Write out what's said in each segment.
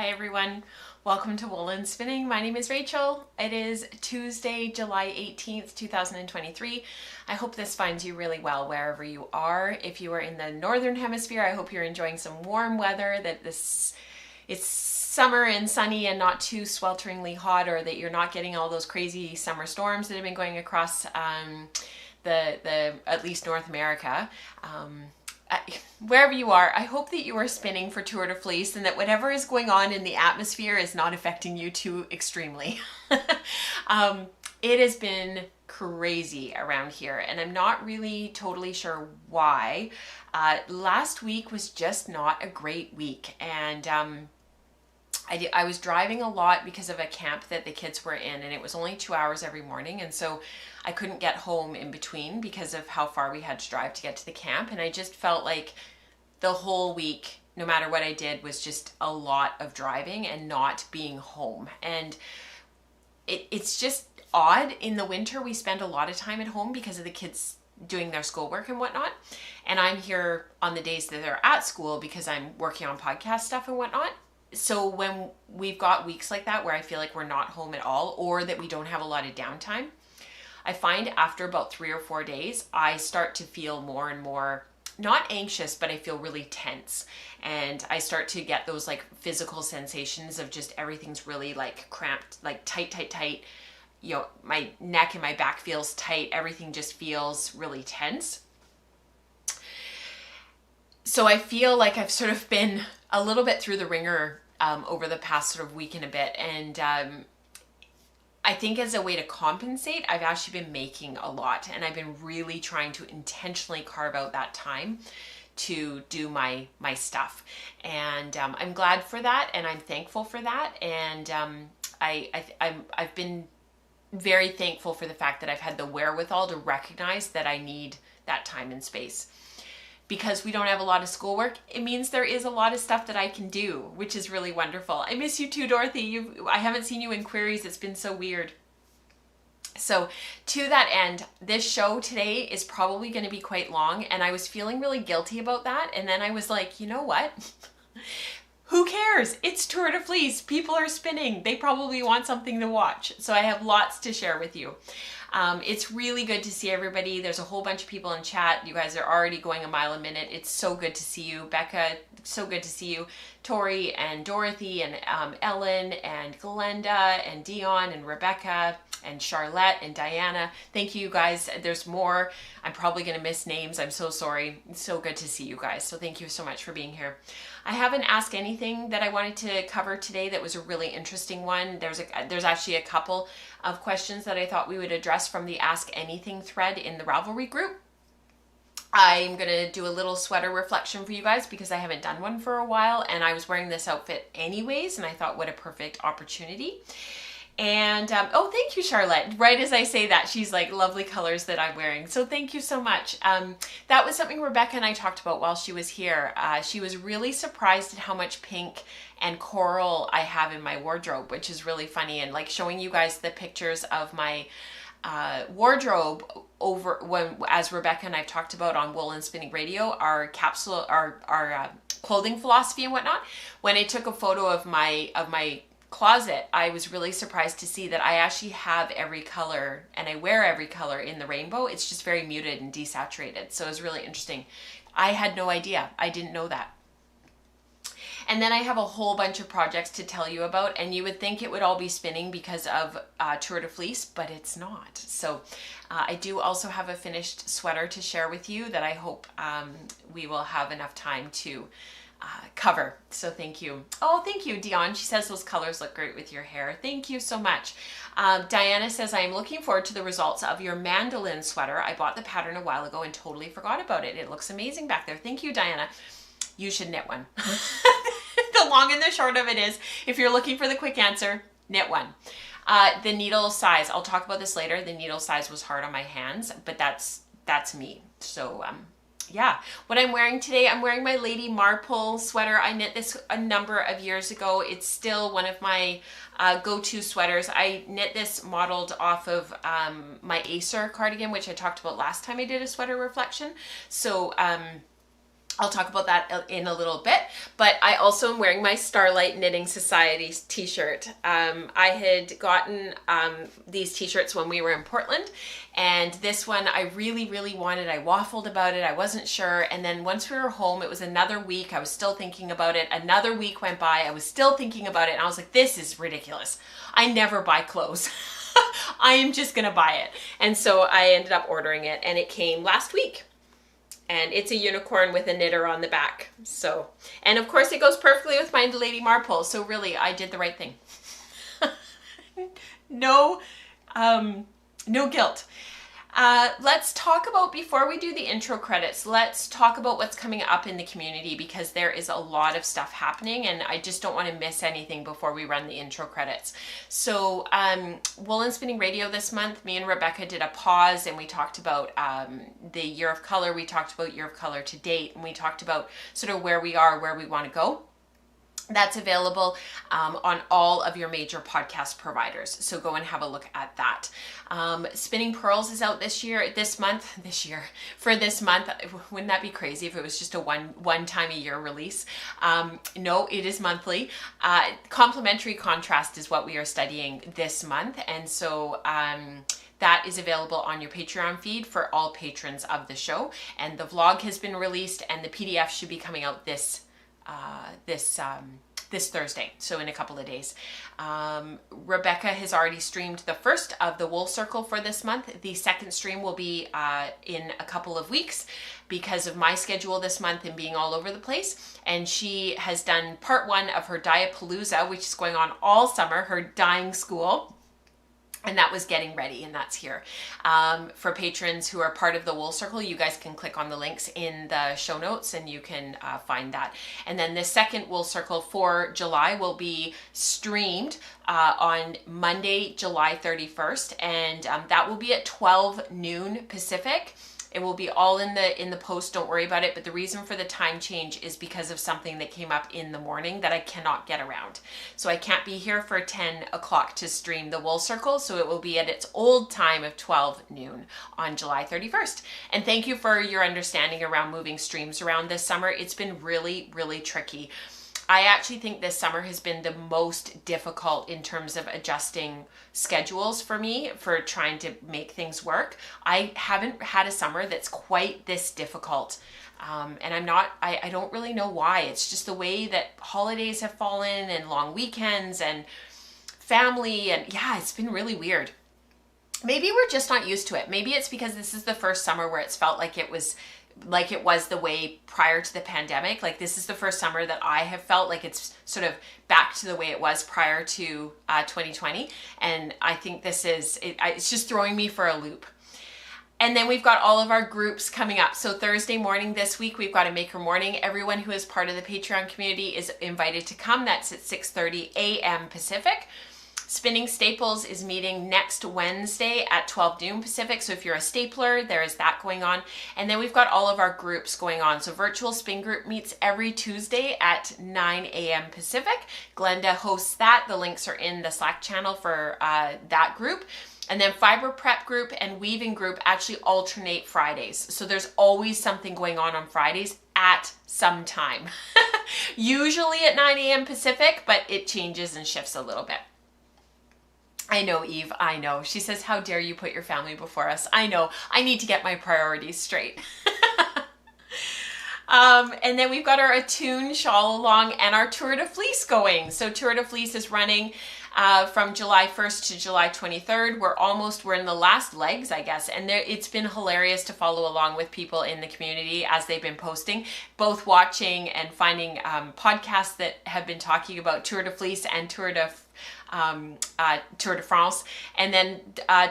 Hi everyone, welcome to Woolen Spinning. My name is Rachel. It is Tuesday, July 18th, 2023. I hope this finds you really well wherever you are. If you are in the Northern Hemisphere, I hope you're enjoying some warm weather, that it's summer and sunny and not too swelteringly hot, or that you're not getting all those crazy summer storms that have been going across the at least North America. Wherever you are, I hope that you are spinning for Tour de Fleece and that whatever is going on in the atmosphere is not affecting you too extremely. It has been crazy around here and I'm not really totally sure why. Last week was just not a great week, and I was driving a lot because of a camp that the kids were in, and it was only 2 hours every morning, and so I couldn't get home in between because of how far we had to drive to get to the camp. And I just felt like the whole week, no matter what I did, was just a lot of driving and not being home. And it's just odd. In the winter we spend a lot of time at home because of the kids doing their schoolwork and whatnot, and I'm here on the days that they're at school because I'm working on podcast stuff and whatnot. So when we've got weeks like that where I feel like we're not home at all, or that we don't have a lot of downtime, I find after about 3 or 4 days, I start to feel more and more, not anxious, but I feel really tense. And I start to get those like physical sensations of just everything's really like cramped, like tight. You know, my neck and my back feels tight. Everything just feels really tense. So I feel like I've sort of been a little bit through the ringer over the past sort of week and a bit. And I think as a way to compensate, I've actually been making a lot, and I've been really trying to intentionally carve out that time to do my stuff. And I'm glad for that, and I'm thankful for that. And I've been very thankful for the fact that I've had the wherewithal to recognize that I need that time and space. Because we don't have a lot of schoolwork, it means there is a lot of stuff that I can do, which is really wonderful. I miss you too, Dorothy. I haven't seen you in queries. It's been so weird. So to that end, this show today is probably going to be quite long, and I was feeling really guilty about that. And then I was like, you know what? Who cares? It's Tour de Fleece. People are spinning. They probably want something to watch. So I have lots to share with you. It's really good to see everybody. There's a whole bunch of people in chat. You guys are already going a mile a minute. It's so good to see you. Becca, so good to see you. Tori and Dorothy and Ellen and Glenda and Dion and Rebecca and Charlotte and Diana. Thank you guys. There's more. I'm probably going to miss names. I'm so sorry. It's so good to see you guys. So thank you so much for being here. I haven't asked anything that I wanted to cover today that was a really interesting one. There's actually a couple of questions that I thought we would address from the Ask Anything thread in the Ravelry group. I'm going to do a little sweater reflection for you guys because I haven't done one for a while, and I was wearing this outfit anyways, and I thought what a perfect opportunity. And oh, thank you, Charlotte. Right as I say that, she's like, lovely colors that I'm wearing. So thank you so much. That was something Rebecca and I talked about while she was here. She was really surprised at how much pink and coral I have in my wardrobe, which is really funny. And like showing you guys the pictures of my wardrobe over when, as Rebecca and I've talked about on Woolen Spinning Radio, our capsule, our clothing philosophy and whatnot. When I took a photo of my closet, I was really surprised to see that I actually have every color and I wear every color in the rainbow. It's just very muted and desaturated. So it was really interesting. I had no idea. I didn't know that. And then I have a whole bunch of projects to tell you about, and you would think it would all be spinning because of Tour de Fleece, but it's not. So I do also have a finished sweater to share with you that I hope we will have enough time to cover. So thank you. Oh, thank you, Dion. She says those colors look great with your hair. Thank you so much. Diana says, I am looking forward to the results of your mandolin sweater. I bought the pattern a while ago and totally forgot about it. It looks amazing back there. Thank you, Diana. You should knit one. The long and the short of it is, if you're looking for the quick answer, knit one. The needle size, I'll talk about this later. The needle size was hard on my hands, but that's me. So yeah, what I'm wearing today, I'm wearing my Lady Marple sweater. I knit this a number of years ago. It's still one of my go-to sweaters. I knit this modeled off of my Acer cardigan, which I talked about last time I did a sweater reflection. So I'll talk about that in a little bit, but I also am wearing my Starlight Knitting Society t-shirt. I had gotten these t-shirts when we were in Portland, and this one I really, really wanted. I waffled about it. I wasn't sure, and then once we were home, it was another week. I was still thinking about it. Another week went by. I was still thinking about it, and I was like, this is ridiculous. I never buy clothes. I am just gonna buy it. And so I ended up ordering it, and it came last week. And it's a unicorn with a knitter on the back. So, and of course it goes perfectly with my Lady Marple. So really, I did the right thing. No, no guilt. Let's talk about, before we do the intro credits, let's talk about what's coming up in the community, because there is a lot of stuff happening and I just don't want to miss anything before we run the intro credits. So Wool and Spinning Radio this month, me and Rebecca did a pause and we talked about the Year of Color. We talked about Year of Color to date, and we talked about sort of where we are, where we want to go. That's available on all of your major podcast providers. So go and have a look at that. Spinning Pearls is out this month. For this month. Wouldn't that be crazy if it was just a one time a year release? No, it is monthly. Complementary contrast is what we are studying this month. And so that is available on your Patreon feed for all patrons of the show. And the vlog has been released, and the PDF should be coming out this Thursday, so in a couple of days. Rebecca has already streamed the first of the Wool Circle for this month. The second stream will be in a couple of weeks because of my schedule this month and being all over the place. And she has done part 1 of her Diapalooza, which is going on all summer, her dyeing school. And that was getting ready, and that's here. For patrons who are part of the Wool Circle, you guys can click on the links in the show notes and you can find that. And then the second Wool Circle for July will be streamed on Monday, July 31st. And that will be at 12 noon Pacific. It will be all in the post, don't worry about it. But the reason for the time change is because of something that came up in the morning that I cannot get around. So I can't be here for 10 o'clock to stream the Wool Circle. So it will be at its old time of 12 noon on July 31st. And thank you for your understanding around moving streams around this summer. It's been really, really tricky. I actually think this summer has been the most difficult in terms of adjusting schedules for me, for trying to make things work. I haven't had a summer that's quite this difficult. And I don't really know why. It's just the way that holidays have fallen and long weekends and family. And yeah, it's been really weird. Maybe we're just not used to it. Maybe it's because this is the first summer where it's felt like it was the way prior to the pandemic. Like this is the first summer that I have felt like it's sort of back to the way it was prior to 2020. And I think it's just throwing me for a loop. And then we've got all of our groups coming up. So Thursday morning this week, we've got a Maker Morning. Everyone who is part of the Patreon community is invited to come. That's at 6:30 a.m. Pacific. Spinning Staples is meeting next Wednesday at 12 noon Pacific. So if you're a stapler, there is that going on. And then we've got all of our groups going on. So Virtual Spin Group meets every Tuesday at 9 a.m. Pacific. Glenda hosts that. The links are in the Slack channel for that group. And then Fiber Prep Group and Weaving Group actually alternate Fridays. So there's always something going on Fridays at some time. Usually at 9 a.m. Pacific, but it changes and shifts a little bit. I know, Eve, I know. She says, how dare you put your family before us? I know. I need to get my priorities straight. And then we've got our Attune Shawl Along and our Tour de Fleece going. So Tour de Fleece is running from July 1st to July 23rd. We're in the last legs, I guess. And it's been hilarious to follow along with people in the community as they've been posting, both watching and finding podcasts that have been talking about Tour de Fleece and Tour de France. And then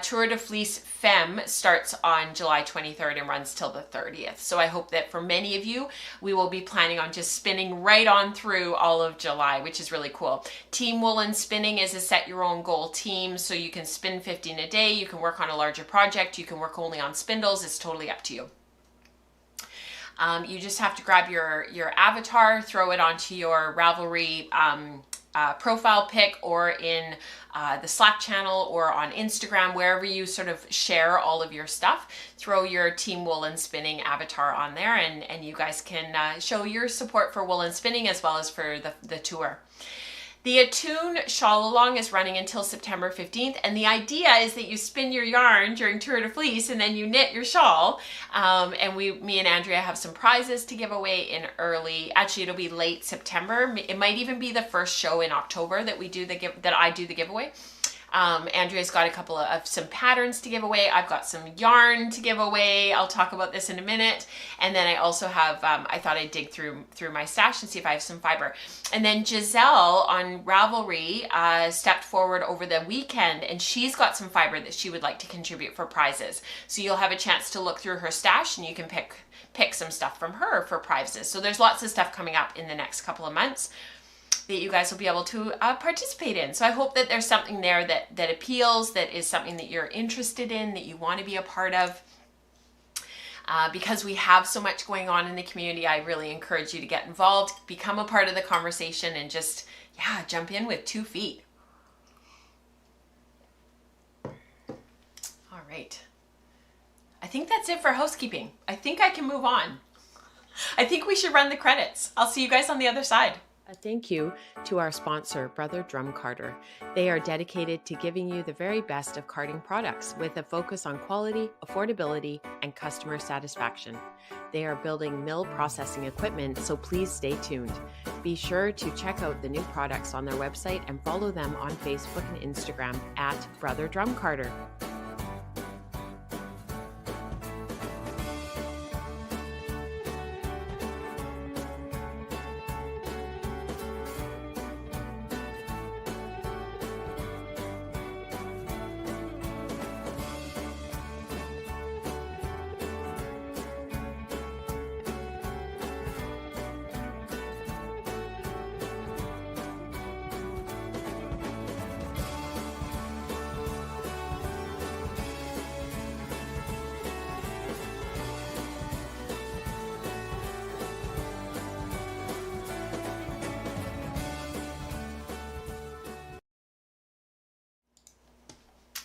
Tour de Fleece Femme starts on July 23rd and runs till the 30th. So I hope that for many of you, we will be planning on just spinning right on through all of July, which is really cool. Team Wool and Spinning is a set your own goal team. So you can spin 15 a day. You can work on a larger project. You can work only on spindles. It's totally up to you. You just have to grab your avatar, throw it onto your Ravelry profile pic or in the Slack channel or on Instagram, wherever you sort of share all of your stuff. Throw your Team Woolen Spinning avatar on there, and you guys can show your support for woolen spinning as well as for the tour. The Attune Shawl Along is running until September 15th, and the idea is that you spin your yarn during Tour de Fleece and then you knit your shawl. And me and Andrea have some prizes to give away in actually it'll be late September. It might even be the first show in October that I do the giveaway. Andrea's got a couple of some patterns to give away. I've got some yarn to give away. I'll talk about this in a minute. And then I also have, I thought I'd dig through my stash and see if I have some fiber. And then Giselle on Ravelry stepped forward over the weekend, and she's got some fiber that she would like to contribute for prizes. So you'll have a chance to look through her stash, and you can pick some stuff from her for prizes. So there's lots of stuff coming up in the next couple of months that you guys will be able to participate in. So I hope that there's something there that appeals, that is something that you're interested in, that you want to be a part of. Because we have so much going on in the community, I really encourage you to get involved, become a part of the conversation, and just, jump in with 2 feet. All right. I think that's it for housekeeping. I think I can move on. I think we should run the credits. I'll see you guys on the other side. A thank you to our sponsor, Brother Drum Carder. They are dedicated to giving you the very best of carding products with a focus on quality, affordability, and customer satisfaction. They are building mill processing equipment, so please stay tuned. Be sure to check out the new products on their website and follow them on Facebook and Instagram at Brother Drum Carder.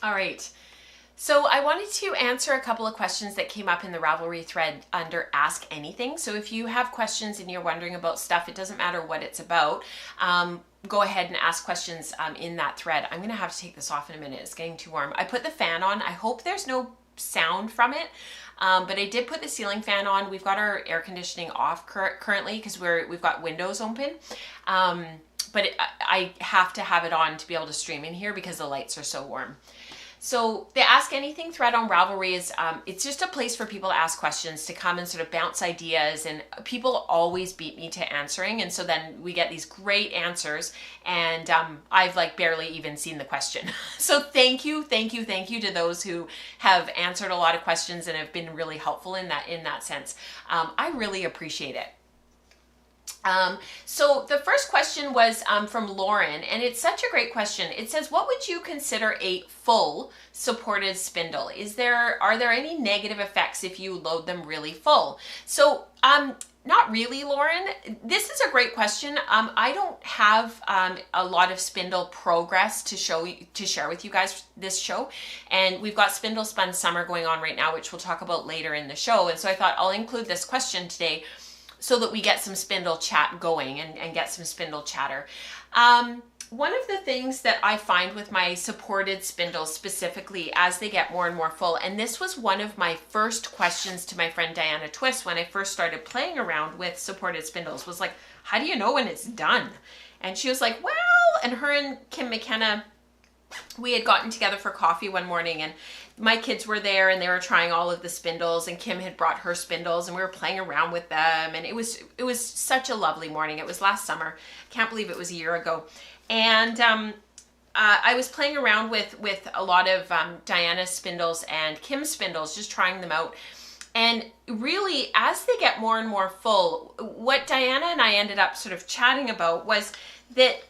All right. So I wanted to answer a couple of questions that came up in the Ravelry thread under Ask Anything. So if you have questions and you're wondering about stuff, it doesn't matter what it's about, go ahead and ask questions in that thread. I'm going to have to take this off in a minute. It's getting too warm. I put the fan on. I hope there's no sound from it. But I did put the ceiling fan on. We've got our air conditioning off currently because we've got windows open. But I have to have it on to be able to stream in here because the lights are so warm. So the Ask Anything thread on Ravelry is, it's just a place for people to ask questions, to come and sort of bounce ideas, and people always beat me to answering. And so then we get these great answers, and I've like barely even seen the question. So thank you to those who have answered a lot of questions and have been really helpful in that sense. I really appreciate it. So the first question was from Lauren, and it's such a great question. It says, what would you consider a full supported spindle? Are there any negative effects if you load them really full? So not really, Lauren. This is a great question. I don't have a lot of spindle progress to share with you guys this show, and we've got Spindle Spun Summer going on right now, which we'll talk about later in the show. And so I thought I'll include this question today so that we get some spindle chat going and get some spindle chatter. One of the things that I find with my supported spindles specifically as they get more and more full, and this was one of my first questions to my friend Diana Twist when I first started playing around with supported spindles, was like, how do you know when it's done? And she was like, well, and her and Kim McKenna, we had gotten together for coffee one morning, and my kids were there and they were trying all of the spindles, and Kim had brought her spindles and we were playing around with them, and it was such a lovely morning. It was last summer. Can't believe it was a year ago. And I was playing around with a lot of Diana's spindles and Kim's spindles, just trying them out. And really, as they get more and more full, what Diana and I ended up sort of chatting about was that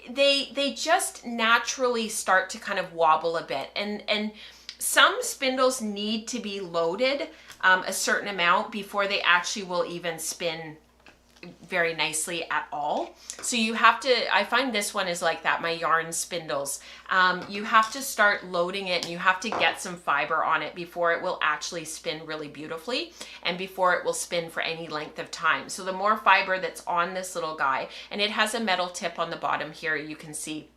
they just naturally start to kind of wobble a bit. And some spindles need to be loaded a certain amount before they actually will even spin very nicely at all. So you have to, I find this one is like that, my yarn spindles. You have to start loading it and you have to get some fiber on it before it will actually spin really beautifully and before it will spin for any length of time. So the more fiber that's on this little guy, and it has a metal tip on the bottom here, you can see.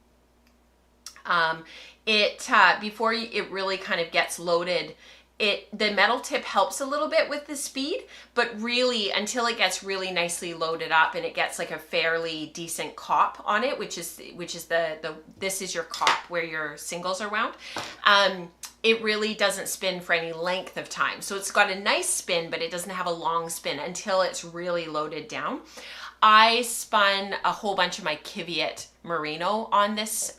Before it really kind of gets loaded, the metal tip helps a little bit with the speed, but really until it gets really nicely loaded up and it gets like a fairly decent cop on it, which is this is your cop where your singles are wound. It really doesn't spin for any length of time. So it's got a nice spin, but it doesn't have a long spin until it's really loaded down. I spun a whole bunch of my Kiviat merino on this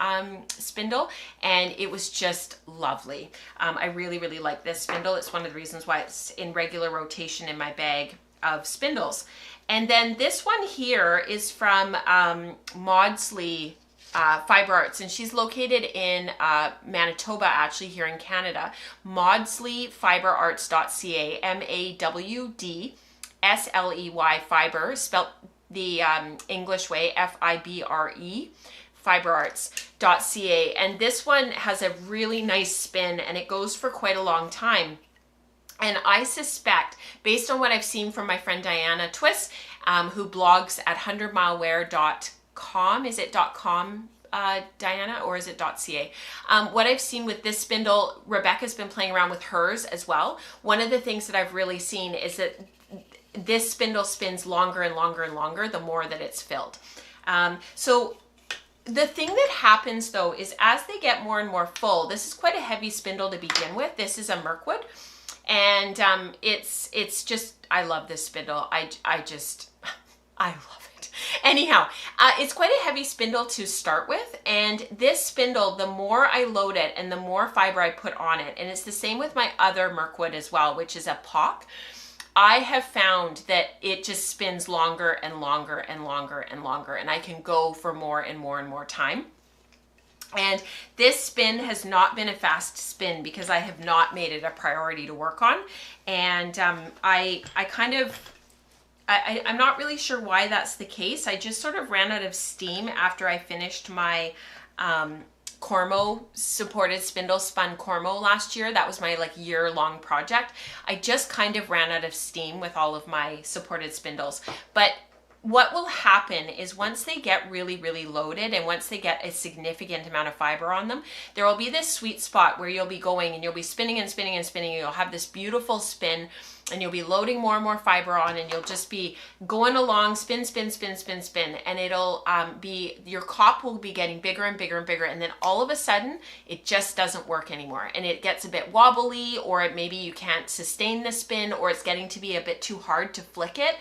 spindle, and it was just lovely. I really, really like this spindle. It's one of the reasons why it's in regular rotation in my bag of spindles. And then this one here is from Maudsley Fiber Arts, and she's located in Manitoba, actually, here in Canada. MaudsleyFiberArts.ca, MAWDSLEY fiber, spelled the English way, FIBRE, fiberarts.ca. And this one has a really nice spin and it goes for quite a long time. And I suspect, based on what I've seen from my friend Diana Twist, who blogs at 100mileware.com, is it .com, Diana, or is it .ca? What I've seen with this spindle, Rebecca's been playing around with hers as well. One of the things that I've really seen is that this spindle spins longer and longer and longer the more that it's filled. So the thing that happens though is as they get more and more full, this is quite a heavy spindle to begin with. This is a Mirkwood, and it's just, I love this spindle. I love it. Anyhow, it's quite a heavy spindle to start with, and this spindle, the more I load it and the more fiber I put on it, and it's the same with my other Mirkwood as well, which is a POC, I have found that it just spins longer and longer and longer and longer, and I can go for more and more and more time. And this spin has not been a fast spin because I have not made it a priority to work on. And I'm not really sure why that's the case. I just sort of ran out of steam after I finished my Cormo supported spindle spun Cormo last year. That was my like year-long project. I just kind of ran out of steam with all of my supported spindles. But what will happen is once they get really, really loaded and once they get a significant amount of fiber on them, there will be this sweet spot where you'll be going and you'll be spinning and spinning and spinning, and you'll have this beautiful spin and you'll be loading more and more fiber on, and you'll just be going along, spin, spin, spin, spin, spin, and it'll be, your cop will be getting bigger and bigger and bigger, and then all of a sudden it just doesn't work anymore, and it gets a bit wobbly, or maybe you can't sustain the spin, or it's getting to be a bit too hard to flick it.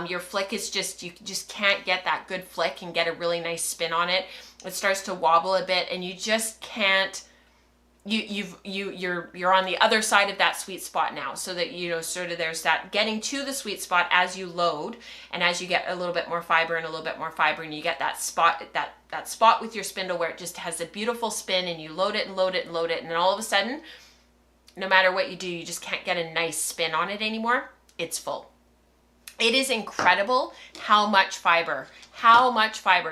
Your flick is just, you just can't get that good flick and get a really nice spin on it. It starts to wobble a bit, and you just can't, you're on the other side of that sweet spot now, so that, you know, sort of there's that getting to the sweet spot as you load, and as you get a little bit more fiber and a little bit more fiber, and you get that spot, that spot with your spindle where it just has a beautiful spin, and you load it and load it and load it, and then all of a sudden, no matter what you do, you just can't get a nice spin on it anymore. It's full. It is incredible how much fiber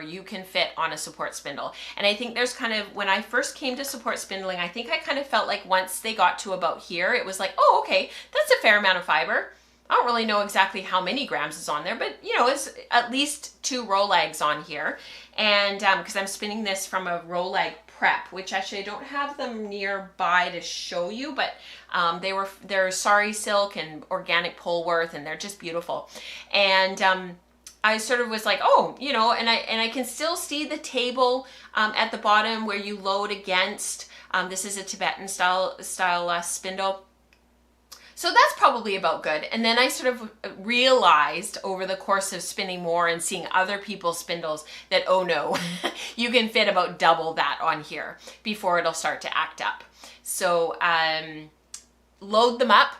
you can fit on a support spindle. And I think there's kind of, when I first came to support spindling, I think I kind of felt like once they got to about here, it was like, oh, okay, that's a fair amount of fiber. I don't really know exactly how many grams is on there, but you know, it's at least 2 Rolags on here. And because I'm spinning this from a Rolag Prep, which actually I don't have them nearby to show you, but they're Sari Silk and organic Polworth, and they're just beautiful. And I sort of was like, oh, you know, and I can still see the table at the bottom where you load against. This is a Tibetan style spindle. So that's probably about good. And then I sort of realized over the course of spinning more and seeing other people's spindles that, oh no, you can fit about double that on here before it'll start to act up. So load them up,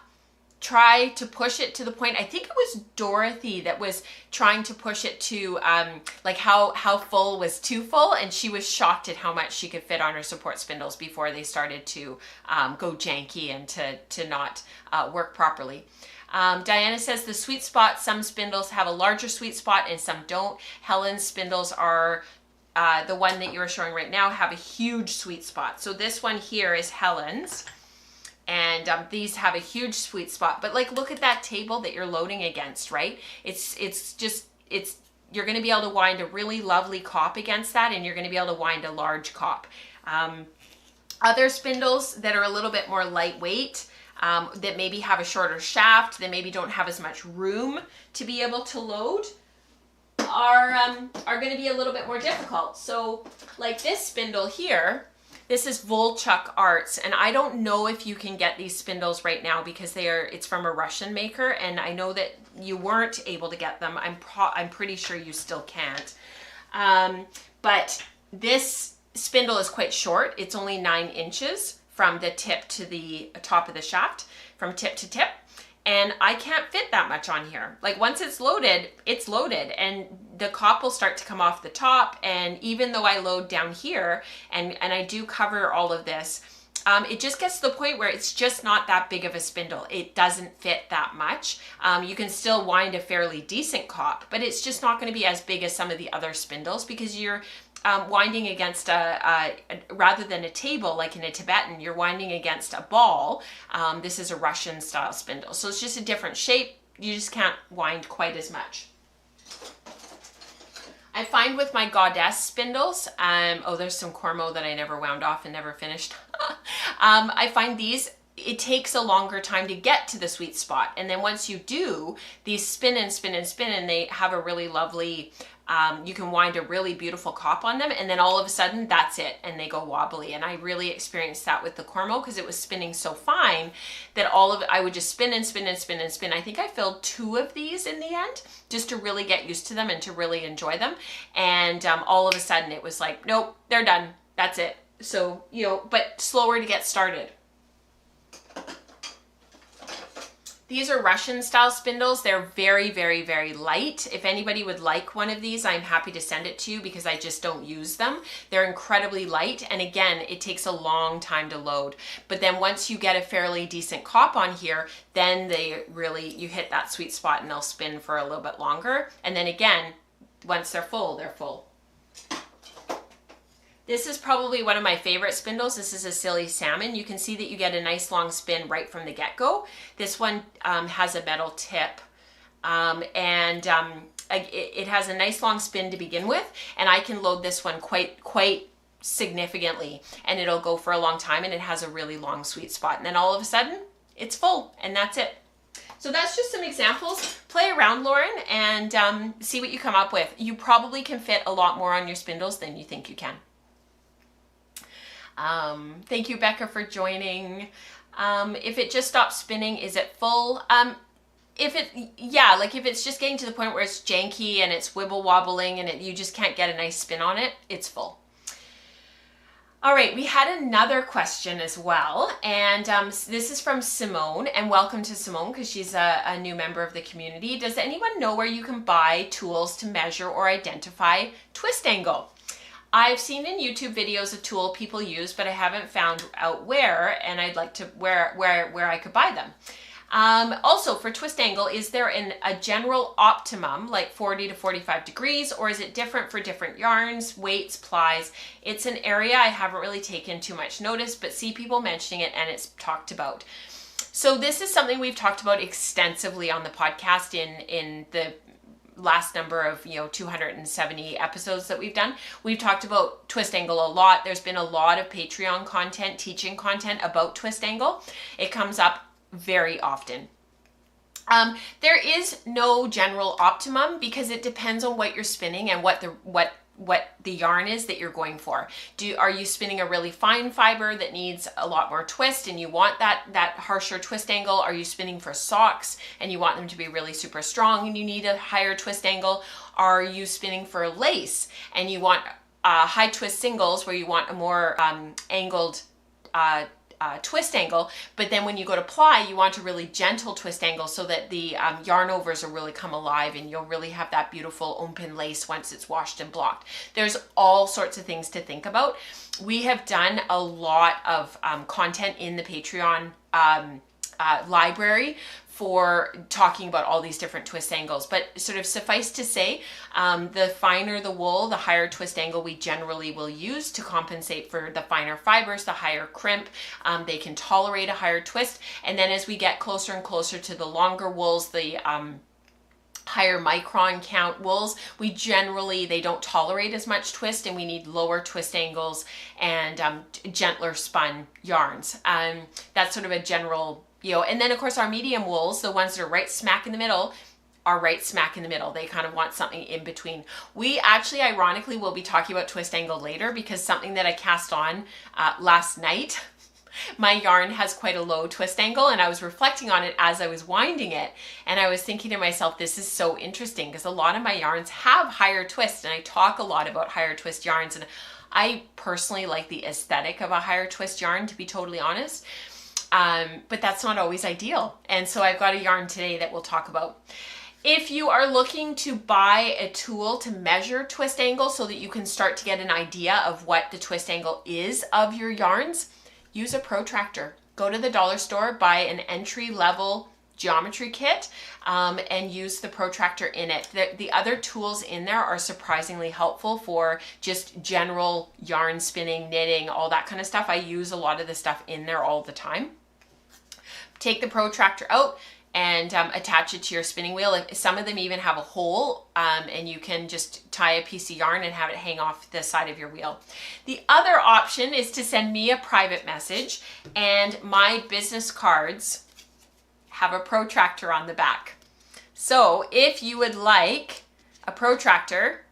try to push it to the point. I think it was Dorothy that was trying to push it to like how full was too full, and she was shocked at how much she could fit on her support spindles before they started to go janky and to not work properly. Diana says the sweet spot, some spindles have a larger sweet spot and some don't. Helen's spindles are the one that you're showing right now, have a huge sweet spot. So this one here is Helen's. And these have a huge sweet spot, but like, look at that table that you're loading against, right? You're going to be able to wind a really lovely cop against that, and you're going to be able to wind a large cop. Other spindles that are a little bit more lightweight, that maybe have a shorter shaft, that maybe don't have as much room to be able to load, are going to be a little bit more difficult. So like this spindle here, this is Volchuk Arts, and I don't know if you can get these spindles right now because it's from a Russian maker, and I know that you weren't able to get them. I'm pretty sure you still can't. But this spindle is quite short. It's only 9 inches from the tip to the top of the shaft, from tip to tip. And I can't fit that much on here. Like, once it's loaded, and the cop will start to come off the top. And even though I load down here and I do cover all of this, it just gets to the point where it's just not that big of a spindle. It doesn't fit that much. You can still wind a fairly decent cop, but it's just not going to be as big as some of the other spindles because you're winding against rather than a table like in a Tibetan, you're winding against a ball. This is a Russian style spindle. So it's just a different shape. You just can't wind quite as much. I find with my Goddess spindles, there's some Cormo that I never wound off and never finished. I find these, it takes a longer time to get to the sweet spot. And then once you do, these spin and spin and spin, and they have a really lovely, you can wind a really beautiful cop on them, and then all of a sudden that's it, and they go wobbly. And I really experienced that with the Cormo because it was spinning so fine that I would just spin and spin and spin and spin. I think I filled 2 of these in the end just to really get used to them and to really enjoy them. And all of a sudden it was like, nope, they're done. That's it. So, but slower to get started. These are Russian style spindles. They're very, very, very light. If anybody would like one of these, I'm happy to send it to you because I just don't use them. They're incredibly light. And again, it takes a long time to load. But then once you get a fairly decent cop on here, then you hit that sweet spot and they'll spin for a little bit longer. And then again, once they're full, they're full. This is probably one of my favorite spindles. This is a Silly Salmon. You can see that you get a nice long spin right from the get-go. This one has a metal tip, it has a nice long spin to begin with, and I can load this one quite significantly, and it'll go for a long time, and it has a really long sweet spot. And then all of a sudden, it's full, and that's it. So that's just some examples. Play around, Lauren, and see what you come up with. You probably can fit a lot more on your spindles than you think you can. Thank you, Becca, for joining. If it just stops spinning, is it full? If it's just getting to the point where it's janky and it's wibble wobbling and you just can't get a nice spin on it, it's full. All right, we had another question as well, and this is from Simone, and welcome to Simone because she's a new member of the community. Does anyone know where you can buy tools to measure or identify twist angle? I've seen in YouTube videos a tool people use, but I haven't found out where, and I'd like to where I could buy them. Also, for twist angle, is there a general optimum, like 40 to 45 degrees, or is it different for different yarns, weights, plies? It's an area I haven't really taken too much notice, but see people mentioning it and it's talked about. So this is something we've talked about extensively on the podcast in the last number of 270 episodes that we've done. We've talked about twist angle a lot. There's been a lot of Patreon content, teaching content about twist angle. It comes up very often. There is no general optimum because it depends on what you're spinning and what the yarn is that you're going for. Are you spinning a really fine fiber that needs a lot more twist and you want that harsher twist angle? Are you spinning for socks and you want them to be really super strong and you need a higher twist angle? Are you spinning for lace and you want high twist singles where you want a more angled twist angle, but then when you go to ply, you want a really gentle twist angle so that the yarn overs will really come alive and you'll really have that beautiful open lace once it's washed and blocked. There's all sorts of things to think about. We have done a lot of content in the Patreon library for talking about all these different twist angles, but sort of suffice to say, the finer the wool, the higher twist angle we generally will use to compensate for the finer fibers, the higher crimp. They can tolerate a higher twist, and then as we get closer and closer to the longer wools, the higher micron count wools, they don't tolerate as much twist, and we need lower twist angles and gentler spun yarns. That's sort of a general, and then of course our medium wools, the ones that are right smack in the middle, are right smack in the middle. They kind of want something in between. We actually, ironically, will be talking about twist angle later, because something that I cast on last night, my yarn has quite a low twist angle, and I was reflecting on it as I was winding it, and I was thinking to myself, this is so interesting, because a lot of my yarns have higher twist, and I talk a lot about higher twist yarns, and I personally like the aesthetic of a higher twist yarn, to be totally honest. But that's not always ideal. And so I've got a yarn today that we'll talk about. If you are looking to buy a tool to measure twist angle so that you can start to get an idea of what the twist angle is of your yarns, use a protractor. Go to the dollar store, buy an entry-level geometry kit, and use the protractor in it. The other tools in there are surprisingly helpful for just general yarn spinning, knitting, all that kind of stuff. I use a lot of the stuff in there all the time. Take the protractor out and attach it to your spinning wheel. Some of them even have a hole, and you can just tie a piece of yarn and have it hang off the side of your wheel. The other option is to send me a private message, and my business cards have a protractor on the back. So if you would like a protractor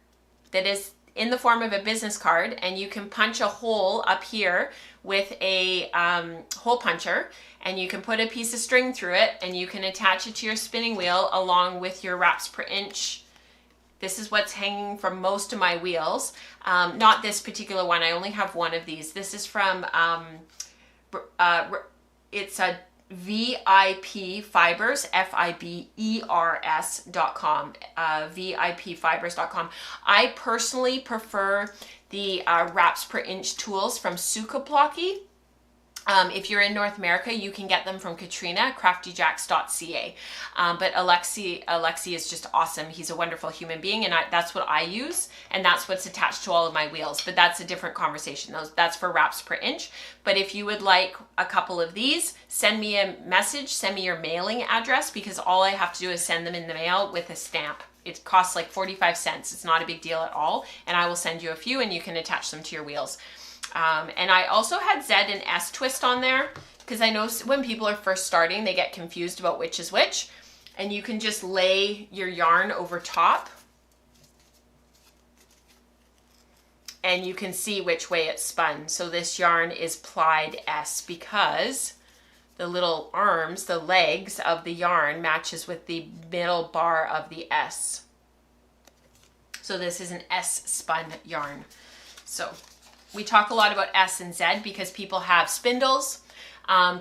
that is in the form of a business card, and you can punch a hole up here with a hole puncher, and you can put a piece of string through it, and you can attach it to your spinning wheel along with your wraps per inch. This is what's hanging from most of my wheels. Not this particular one, I only have one of these. This is from, it's a VIP Fibers, FIBERS.com, VIPfibers.com. I personally prefer the wraps per inch tools from Sukaplocky. If you're in North America, you can get them from Katrina, craftyjacks.ca. But Alexi is just awesome. He's a wonderful human being, and that's what I use, and that's what's attached to all of my wheels. But that's a different conversation. That's for wraps per inch. But if you would like a couple of these, send me a message, send me your mailing address, because all I have to do is send them in the mail with a stamp. It costs like 45 cents. It's not a big deal at all. And I will send you a few, and you can attach them to your wheels. And I also had Z and S twist on there, because I know when people are first starting, they get confused about which is which. And you can just lay your yarn over top, and you can see which way it's spun. So this yarn is plied S, because the little arms, the legs of the yarn matches with the middle bar of the S. So this is an S spun yarn. So we talk a lot about S and Z because people have spindles.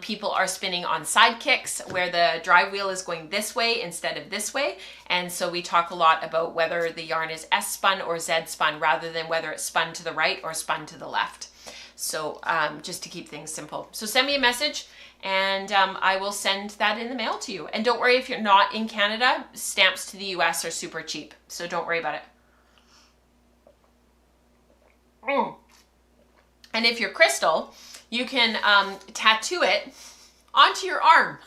People are spinning on sidekicks where the drive wheel is going this way instead of this way. And so we talk a lot about whether the yarn is S spun or Z spun, rather than whether it's spun to the right or spun to the left. So just to keep things simple. So send me a message, and I will send that in the mail to you. And don't worry if you're not in Canada, stamps to the US are super cheap. So don't worry about it. And if you're Crystal, you can tattoo it onto your arm.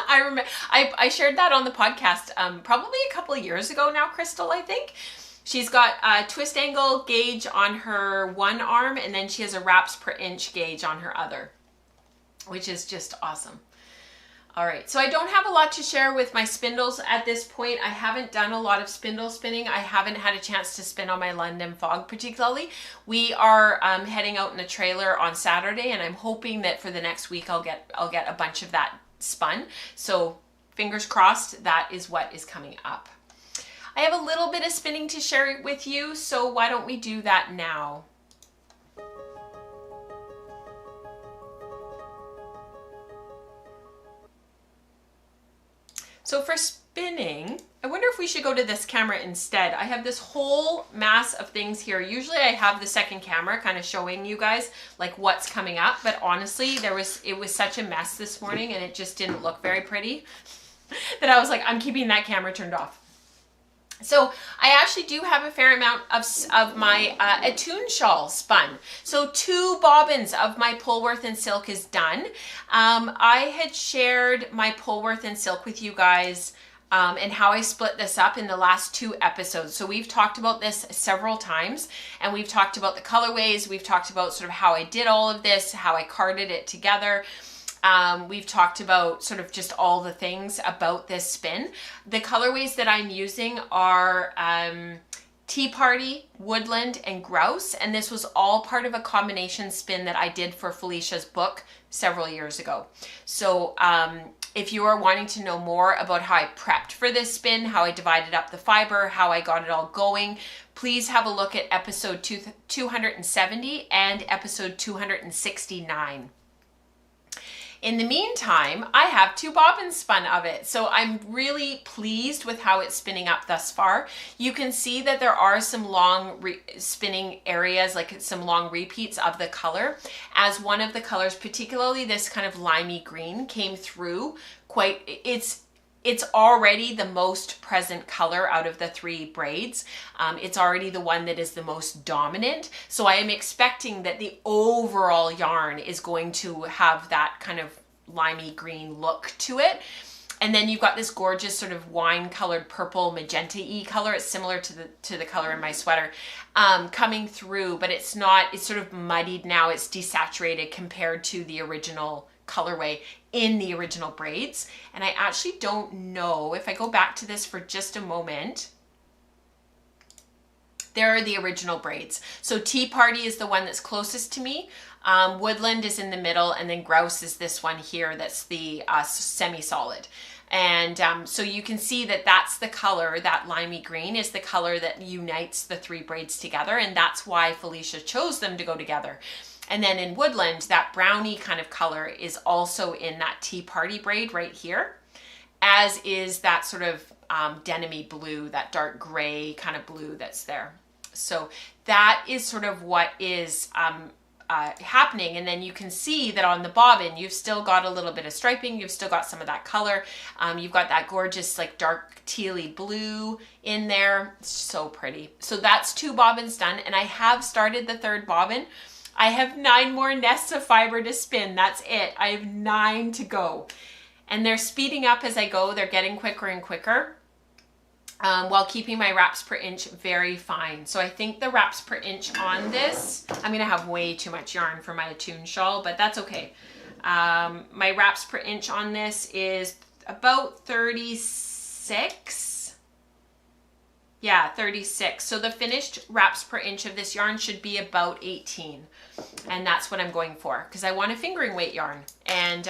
I remember I shared that on the podcast probably a couple of years ago now, Crystal, I think. She's got a twist angle gauge on her one arm, and then she has a wraps per inch gauge on her other, which is just awesome. All right, so I don't have a lot to share with my spindles at this point. I haven't done a lot of spindle spinning. I haven't had a chance to spin on my London Fog particularly. We are heading out in a trailer on Saturday, and I'm hoping that for the next week I'll get a bunch of that spun. So fingers crossed, that is what is coming up. I have a little bit of spinning to share with you, so why don't we do that now? So for spinning, I wonder if we should go to this camera instead. I have this whole mass of things here. Usually I have the second camera kind of showing you guys like what's coming up, but honestly, it was such a mess this morning and it just didn't look very pretty that I was like, I'm keeping that camera turned off. So I actually do have a fair amount of my Attune shawl spun. So 2 bobbins of my Polworth and Silk is done. I had shared my Polworth and Silk with you guys and how I split this up in the last 2 episodes. So we've talked about this several times, and we've talked about the colorways. We've talked about sort of how I did all of this, how I carded it together. We've talked about sort of just all the things about this spin. The colorways that I'm using are Tea Party, Woodland, and Grouse. And this was all part of a combination spin that I did for Felicia's book several years ago. So if you are wanting to know more about how I prepped for this spin, how I divided up the fiber, how I got it all going, please have a look at episode 270 and episode 269. In the meantime, I have 2 bobbins spun of it. So I'm really pleased with how it's spinning up thus far. You can see that there are some long spinning areas, like some long repeats of the color, as one of the colors, particularly this kind of limey green, came through quite, it's already the most present color out of the 3 braids. It's already the one that is the most dominant. So I am expecting that the overall yarn is going to have that kind of limey green look to it. And then you've got this gorgeous sort of wine colored purple magenta-y color. It's similar to the color in my sweater coming through, but it's not, it's sort of muddied now. It's desaturated compared to the original colorway in the original braids. And I actually don't know, if I go back to this for just a moment, there are the original braids. So Tea Party is the one that's closest to me. Woodland is in the middle, and then Grouse is this one here that's the semi-solid. And so you can see that that's the color, that limey green is the color that unites the 3 braids together, and that's why Felicia chose them to go together. And then in Woodland, that brownie kind of color is also in that Tea Party braid right here, as is that sort of denim-y blue, that dark gray kind of blue that's there. So that is sort of what is happening. And then you can see that on the bobbin, you've still got a little bit of striping. You've still got some of that color. You've got that gorgeous like dark tealy blue in there. It's so pretty. So that's 2 bobbins done. And I have started the 3rd bobbin. I have 9 more nests of fiber to spin. That's it. I have 9 to go. And they're speeding up as I go. They're getting quicker and quicker while keeping my wraps per inch very fine. So I think the wraps per inch on this, I'm going to have way too much yarn for my Attune shawl, but that's okay. My wraps per inch on this is about 36. Yeah, 36. So the finished wraps per inch of this yarn should be about 18. And that's what I'm going for, because I want a fingering weight yarn and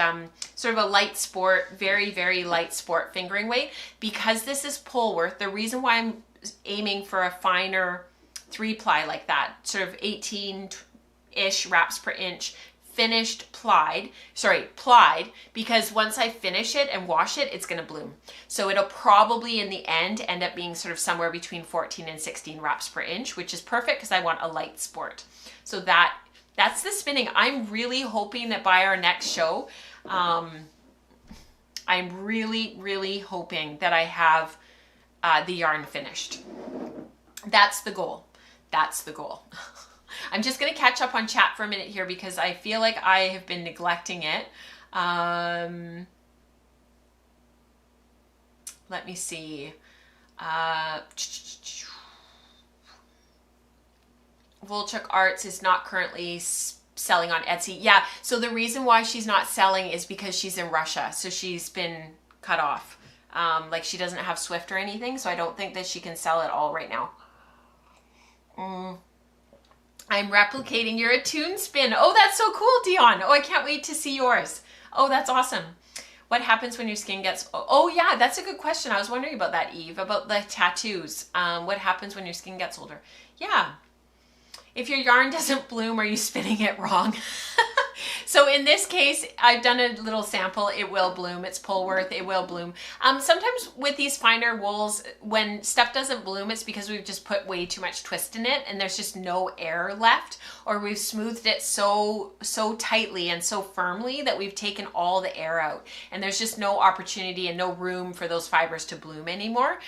sort of a light sport, very, very light sport fingering weight. Because this is Polworth, the reason why I'm aiming for a finer 3-ply like that, sort of 18-ish wraps per inch, finished plied, because once I finish it and wash it, it's going to bloom. So it'll probably in the end up being sort of somewhere between 14 and 16 wraps per inch, which is perfect because I want a light sport. So that's the spinning. I'm really hoping that by our next show, I'm really, really hoping that I have the yarn finished. That's the goal. That's the goal. I'm just going to catch up on chat for a minute here because I feel like I have been neglecting it. Let me see. Volchuk Arts is not currently selling on Etsy. Yeah, so the reason why she's not selling is because she's in Russia. So she's been cut off. Like she doesn't have Swift or anything, so I don't think that she can sell it all right now. I'm replicating your Attune spin. Oh, that's so cool, Dion. Oh, I can't wait to see yours. Oh, that's awesome. What happens when your skin gets... Oh, yeah, that's a good question. I was wondering about that, Eve, about the tattoos. What happens when your skin gets older? Yeah. If your yarn doesn't bloom, are you spinning it wrong? So in this case, I've done a little sample. It will bloom. It's Polworth. It will bloom. Sometimes with these finer wools, when stuff doesn't bloom, it's because we've just put way too much twist in it and there's just no air left, or we've smoothed it so tightly and so firmly that we've taken all the air out and there's just no opportunity and no room for those fibers to bloom anymore.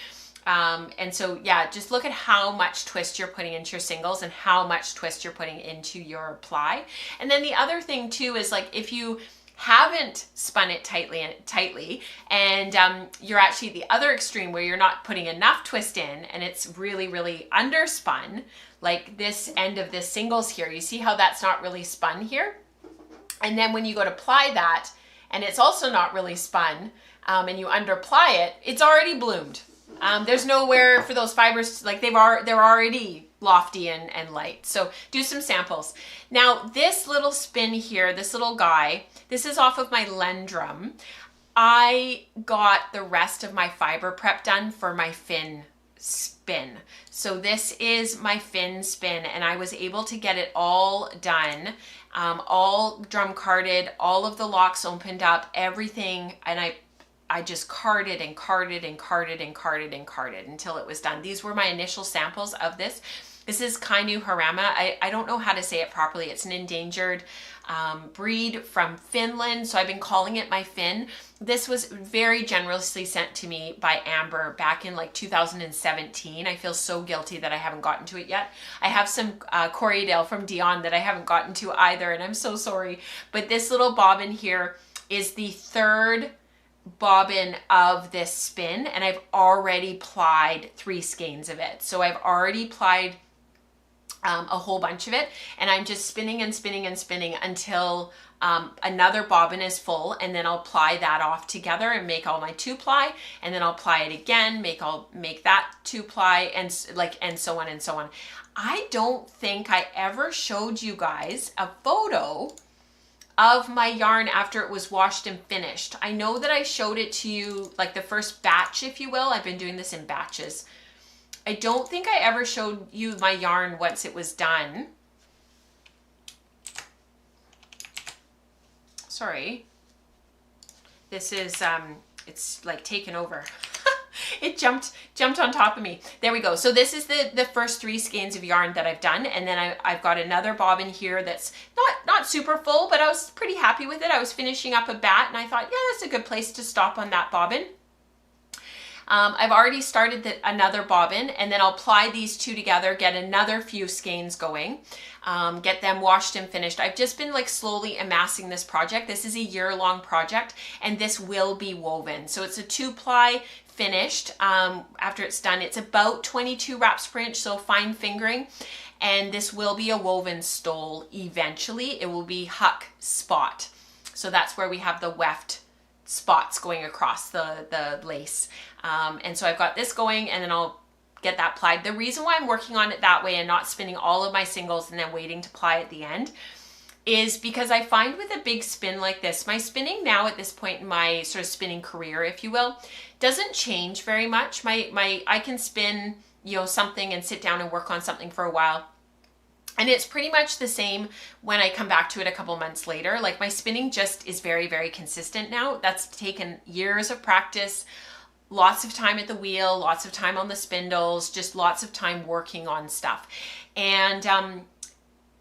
And so, yeah, just look at how much twist you're putting into your singles and how much twist you're putting into your ply. And then the other thing too is, like, if you haven't spun it tightly and you're actually the other extreme where you're not putting enough twist in and it's really underspun, like this end of this singles here, you see how that's not really spun here? And then when you go to ply that and it's also not really spun, and you underply it, it's already bloomed. There's nowhere for those fibers, like they're already lofty and light. So do some samples. Now this little spin here, this little guy, this is off of my Lendrum. I got the rest of my fiber prep done for my fin spin. So this is my fin spin and I was able to get it all done, all drum carded, all of the locks opened up, everything, and I just carded and carded and carded and carded and carded until it was done. These were my initial samples of this. This is Kainu Harama. I don't know how to say it properly. It's an endangered breed from Finland, so I've been calling it my Fin. This was very generously sent to me by Amber back in like 2017. I feel so guilty that I haven't gotten to it yet. I have some Corriedale from Dion that I haven't gotten to either, and I'm so sorry. But this little bobbin here is the third bobbin of this spin, and I've already plied 3 skeins of it. So I've already plied a whole bunch of it, and I'm just spinning and spinning and spinning until another bobbin is full, and then I'll ply that off together and make all my 2-ply, and then I'll ply it again, make that 2-ply, and so on and so on. I don't think I ever showed you guys a photo of my yarn after it was washed and finished. I know that I showed it to you, like the first batch, if you will. I've been doing this in batches. I don't think I ever showed you my yarn once it was done. Sorry. This is, it's like taken over. It jumped on top of me. There we go. So this is the first 3 skeins of yarn that I've done, and then I've got another bobbin here that's not super full, but I was pretty happy with it. I was finishing up a bat, and I thought, yeah, that's a good place to stop on that bobbin. I've already started another bobbin, and then I'll ply these 2 together, get another few skeins going, get them washed and finished. I've just been like slowly amassing this project. This is a year-long project, and this will be woven. So it's a 2-ply finished after it's done. It's about 22 wraps per inch, so fine fingering, and this will be a woven stole eventually. It will be Huck spot, so that's where we have the weft spots going across the lace, and so I've got this going, and then I'll get that plied. The reason why I'm working on it that way and not spinning all of my singles and then waiting to ply at the end is because I find with a big spin like this, my spinning now at this point in my sort of spinning career, if you will, doesn't change very much. I can spin, you know, something and sit down and work on something for a while, and it's pretty much the same when I come back to it a couple months later. Like, my spinning just is very consistent now. That's taken years of practice, lots of time at the wheel, lots of time on the spindles, just lots of time working on stuff. And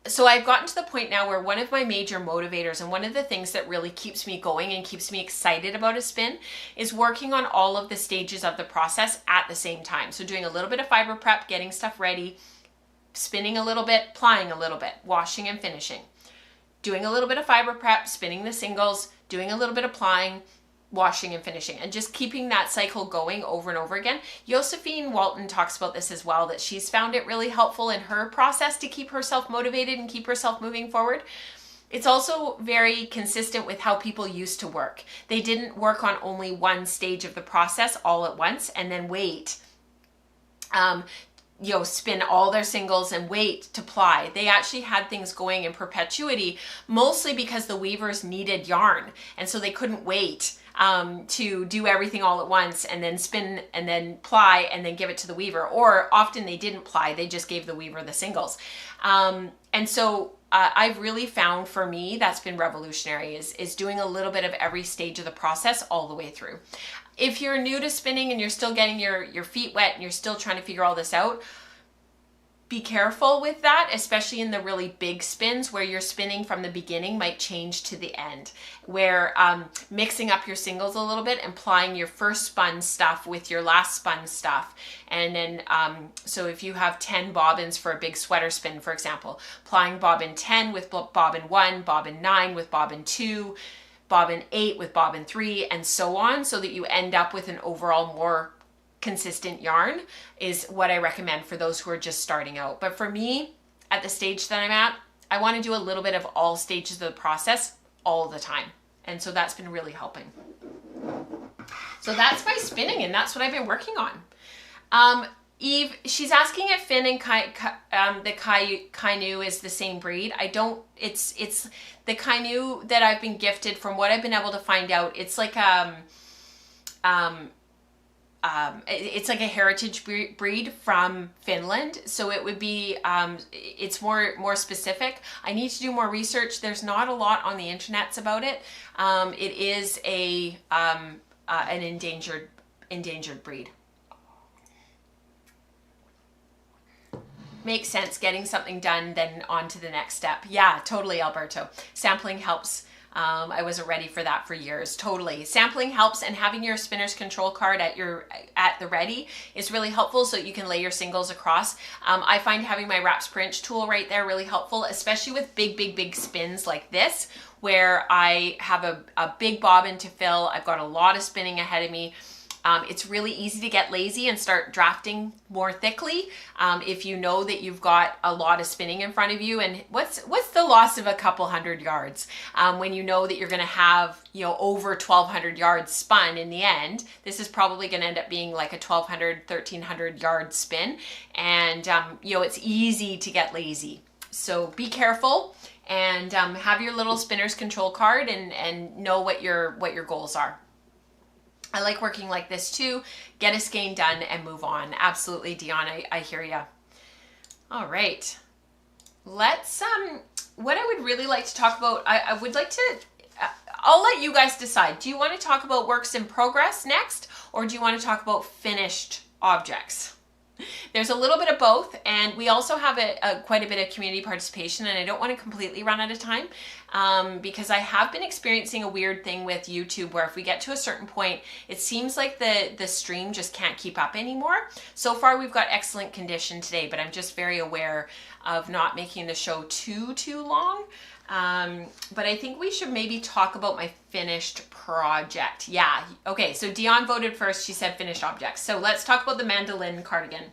so I've gotten to the point now where one of my major motivators and one of the things that really keeps me going and keeps me excited about a spin is working on all of the stages of the process at the same time. So doing a little bit of fiber prep, getting stuff ready, spinning a little bit, plying a little bit, washing and finishing, doing a little bit of fiber prep, spinning the singles, doing a little bit of plying, washing and finishing, and just keeping that cycle going over and over again. Josephine Walton talks about this as well, that she's found it really helpful in her process to keep herself motivated and keep herself moving forward. It's also very consistent with how people used to work. They didn't work on only one stage of the process all at once and then wait, you know, spin all their singles and wait to ply. They actually had things going in perpetuity, mostly because the weavers needed yarn, and so they couldn't wait to do everything all at once and then spin and then ply and then give it to the weaver. Or often they didn't ply, they just gave the weaver the singles. And so I've really found for me that's been revolutionary is doing a little bit of every stage of the process all the way through. If you're new to spinning and you're still getting your feet wet and you're still trying to figure all this out, be careful with that, especially in the really big spins where your spinning from the beginning might change to the end, where mixing up your singles a little bit and applying your first spun stuff with your last spun stuff. And then, so if you have 10 bobbins for a big sweater spin, for example, applying bobbin 10 with bobbin 1, bobbin 9 with bobbin 2, bobbin 8 with bobbin 3, and so on, so that you end up with an overall more consistent yarn is what I recommend for those who are just starting out. But for me, at the stage that I'm at, I want to do a little bit of all stages of the process all the time. And so that's been really helping. So that's my spinning, and that's what I've been working on. Eve, she's asking if Finn and the Kainu is the same breed. I don't, it's the Kainu that I've been gifted. From what I've been able to find out, it's like it's like a heritage breed from Finland, so it would be it's more specific. I need to do more research. There's not a lot on the internets about it. It is an endangered breed. Makes sense, getting something done, then on to the next step. Yeah, totally, Alberto. Sampling helps. I wasn't ready for that for years. Totally. Sampling helps, and having your spinner's control card at the ready is really helpful so you can lay your singles across. I find having my Wraps per Inch tool right there really helpful, especially with big spins like this, where I have a big bobbin to fill. I've got a lot of spinning ahead of me. It's really easy to get lazy and start drafting more thickly if you know that you've got a lot of spinning in front of you. And what's the loss of a couple hundred yards when you know that you're going to have, you know, over 1,200 yards spun in the end? This is probably going to end up being like a 1,200, 1,300 yard spin, and you know, it's easy to get lazy. So be careful and have your little spinner's control card and know what your goals are. I like working like this too. Get a skein done and move on. Absolutely, Dion, I hear ya. All right. Let's, what I would really like to talk about, I would like to, I'll let you guys decide. Do you want to talk about works in progress next, or do you want to talk about finished objects? There's a little bit of both, and we also have quite a bit of community participation, and I don't want to completely run out of time because I have been experiencing a weird thing with YouTube where if we get to a certain point, it seems like the stream just can't keep up anymore. So far, we've got excellent condition today, but I'm just very aware of not making the show too long. But I think we should maybe talk about my finished project. Yeah, okay, so Dion voted first. She said finished objects. So let's talk about the mandolin cardigan.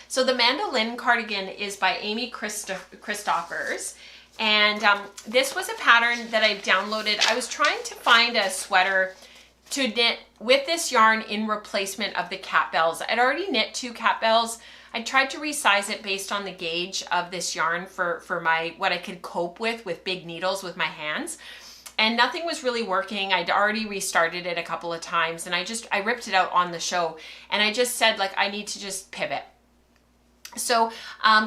So the mandolin cardigan is by Amy Christoffers. And this was a pattern that I downloaded. I was trying to find a sweater to knit with this yarn in replacement of the cat bells. I'd already knit 2 cat bells. I tried to resize it based on the gauge of this yarn for my what I could cope with big needles with my hands, and nothing was really working. I'd already restarted it a couple of times, and I ripped it out on the show, and I just said, like, I need to just pivot. So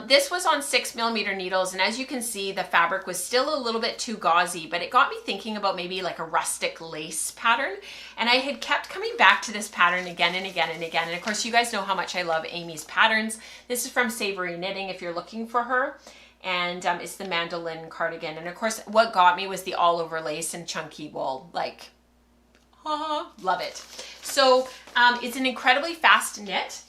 this was on 6mm needles, and as you can see, the fabric was still a little bit too gauzy, but it got me thinking about maybe like a rustic lace pattern. And I had kept coming back to this pattern again and again and again. And of course, you guys know how much I love Amy's patterns. This is from Savory Knitting if you're looking for her. And it's the mandolin cardigan. And of course, what got me was the all over lace and chunky wool. Like, love it. So it's an incredibly fast knit.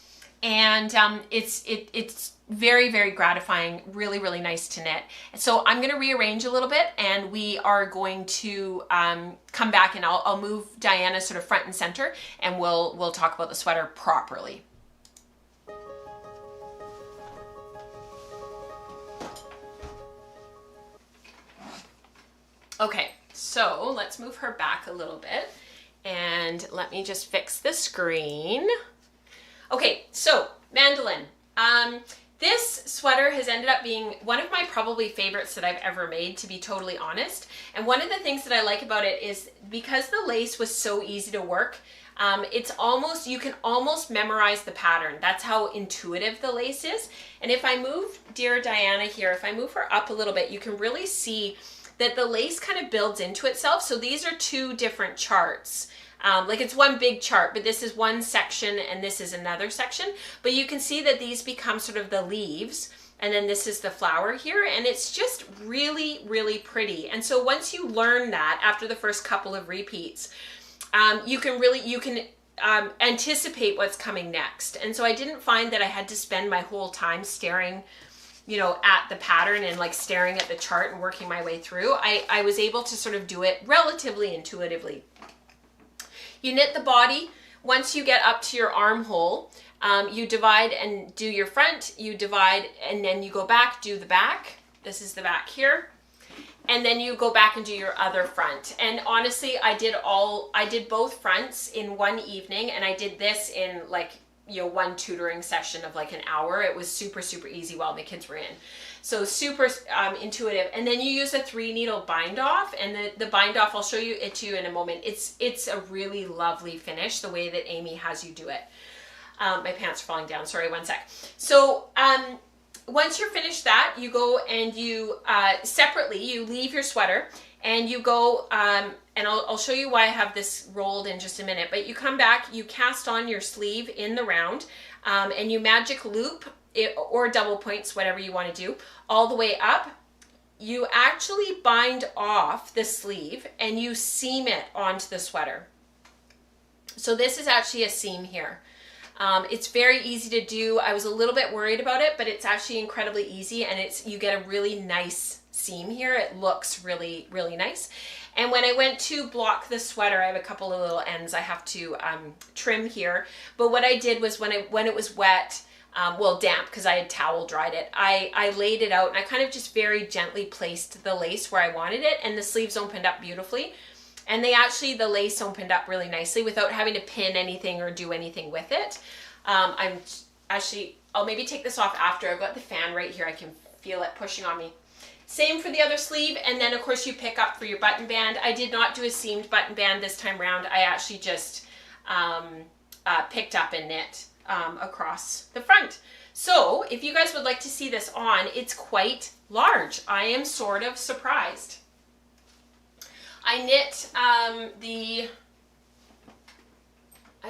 And it's very gratifying, really nice to knit. So I'm going to rearrange a little bit, and we are going to come back, and I'll move Diana sort of front and center, and we'll talk about the sweater properly. Okay, so let's move her back a little bit, and let me just fix the screen. Okay, so mandolin. This sweater has ended up being one of my probably favorites that I've ever made, to be totally honest. And one of the things that I like about it is because the lace was so easy to work, It's almost, you can almost memorize the pattern. That's how intuitive the lace is. And if I move dear Diana here, if I move her up a little bit, you can really see that the lace kind of builds into itself. So these are two different charts. Like it's one big chart, but this is one section and this is another section. But you can see that these become sort of the leaves, and then this is the flower here, and it's just really, really pretty. And so once you learn that after the first couple of repeats, you can anticipate what's coming next. And so I didn't find that I had to spend my whole time staring, you know, at the pattern and like staring at the chart and working my way through. I was able to sort of do it relatively intuitively. You knit the body. Once you get up to your armhole, you divide and do your front, you divide and then you go back, do the back. This is the back here. And then you go back and do your other front. And honestly, I did both fronts in one evening, and I did this in like, you know, one tutoring session of like an hour. It was super, super easy while the kids were in. So super intuitive. And then you use a 3-needle bind off, and the bind off, I'll show you it to you in a moment. It's a really lovely finish, the way that Amy has you do it. My pants are falling down, sorry, one sec. So once you're finished that, you go and you separately, you leave your sweater and you go, and I'll show you why I have this rolled in just a minute, but you come back, you cast on your sleeve in the round, and you magic loop it, or double points, whatever you want to do, all the way up. You actually bind off the sleeve and you seam it onto the sweater. So this is actually a seam here. It's very easy to do. I was a little bit worried about it, but it's actually incredibly easy, and you get a really nice seam here. It looks really, really nice. And when I went to block the sweater, I have a couple of little ends I have to trim here. But what I did was when it was wet, well, damp, because I had towel dried it, I laid it out and I kind of just very gently placed the lace where I wanted it, and the sleeves opened up beautifully. And the lace opened up really nicely without having to pin anything or do anything with it. I'll maybe take this off after. I've got the fan right here. I can feel it pushing on me. Same for the other sleeve. And then of course you pick up for your button band. I did not do a seamed button band this time around. I actually just picked up and knit across the front. So if you guys would like to see this on, it's quite large. I am sort of surprised. I knit I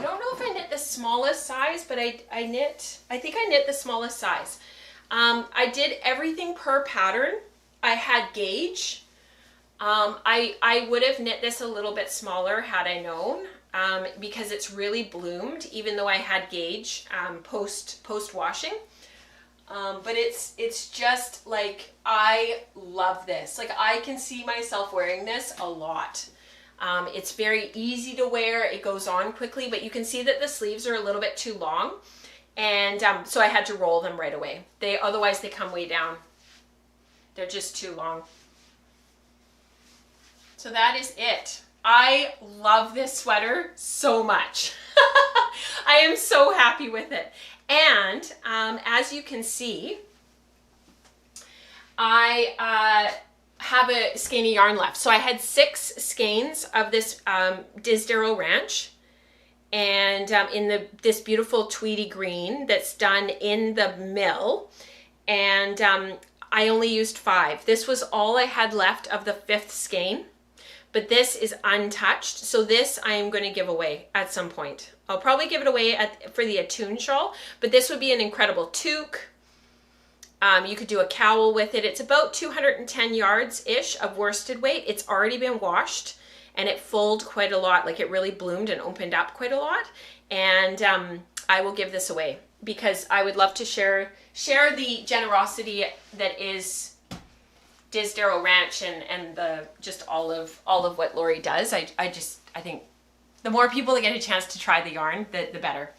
don't know if I knit the smallest size, but I think I knit the smallest size. I did everything per pattern. I had gauge. I would have knit this a little bit smaller had I known, because it's really bloomed, even though I had gauge post washing. But it's just like, I love this. Like, I can see myself wearing this a lot. It's very easy to wear. It goes on quickly, but you can see that the sleeves are a little bit too long. And so I had to roll them right away. Otherwise they come way down. They're just too long. So that is it. I love this sweater so much. I am so happy with it. And as you can see, I have a skein of yarn left. So I had 6 skeins of this Disdero Ranch, and in this beautiful tweedy green that's done in the mill, and I only used 5. This was all I had left of the 5th skein, but this is untouched. So this I am going to give away at some point. I'll probably give it away for the Attune shawl, but this would be an incredible toque. You could do a cowl with it. It's about 210 yards-ish of worsted weight. It's already been washed, and it fulled quite a lot. Like, it really bloomed and opened up quite a lot. And I will give this away because I would love to share the generosity that is Disdero Ranch and just all of what Lori does. I think the more people that get a chance to try the yarn, the better.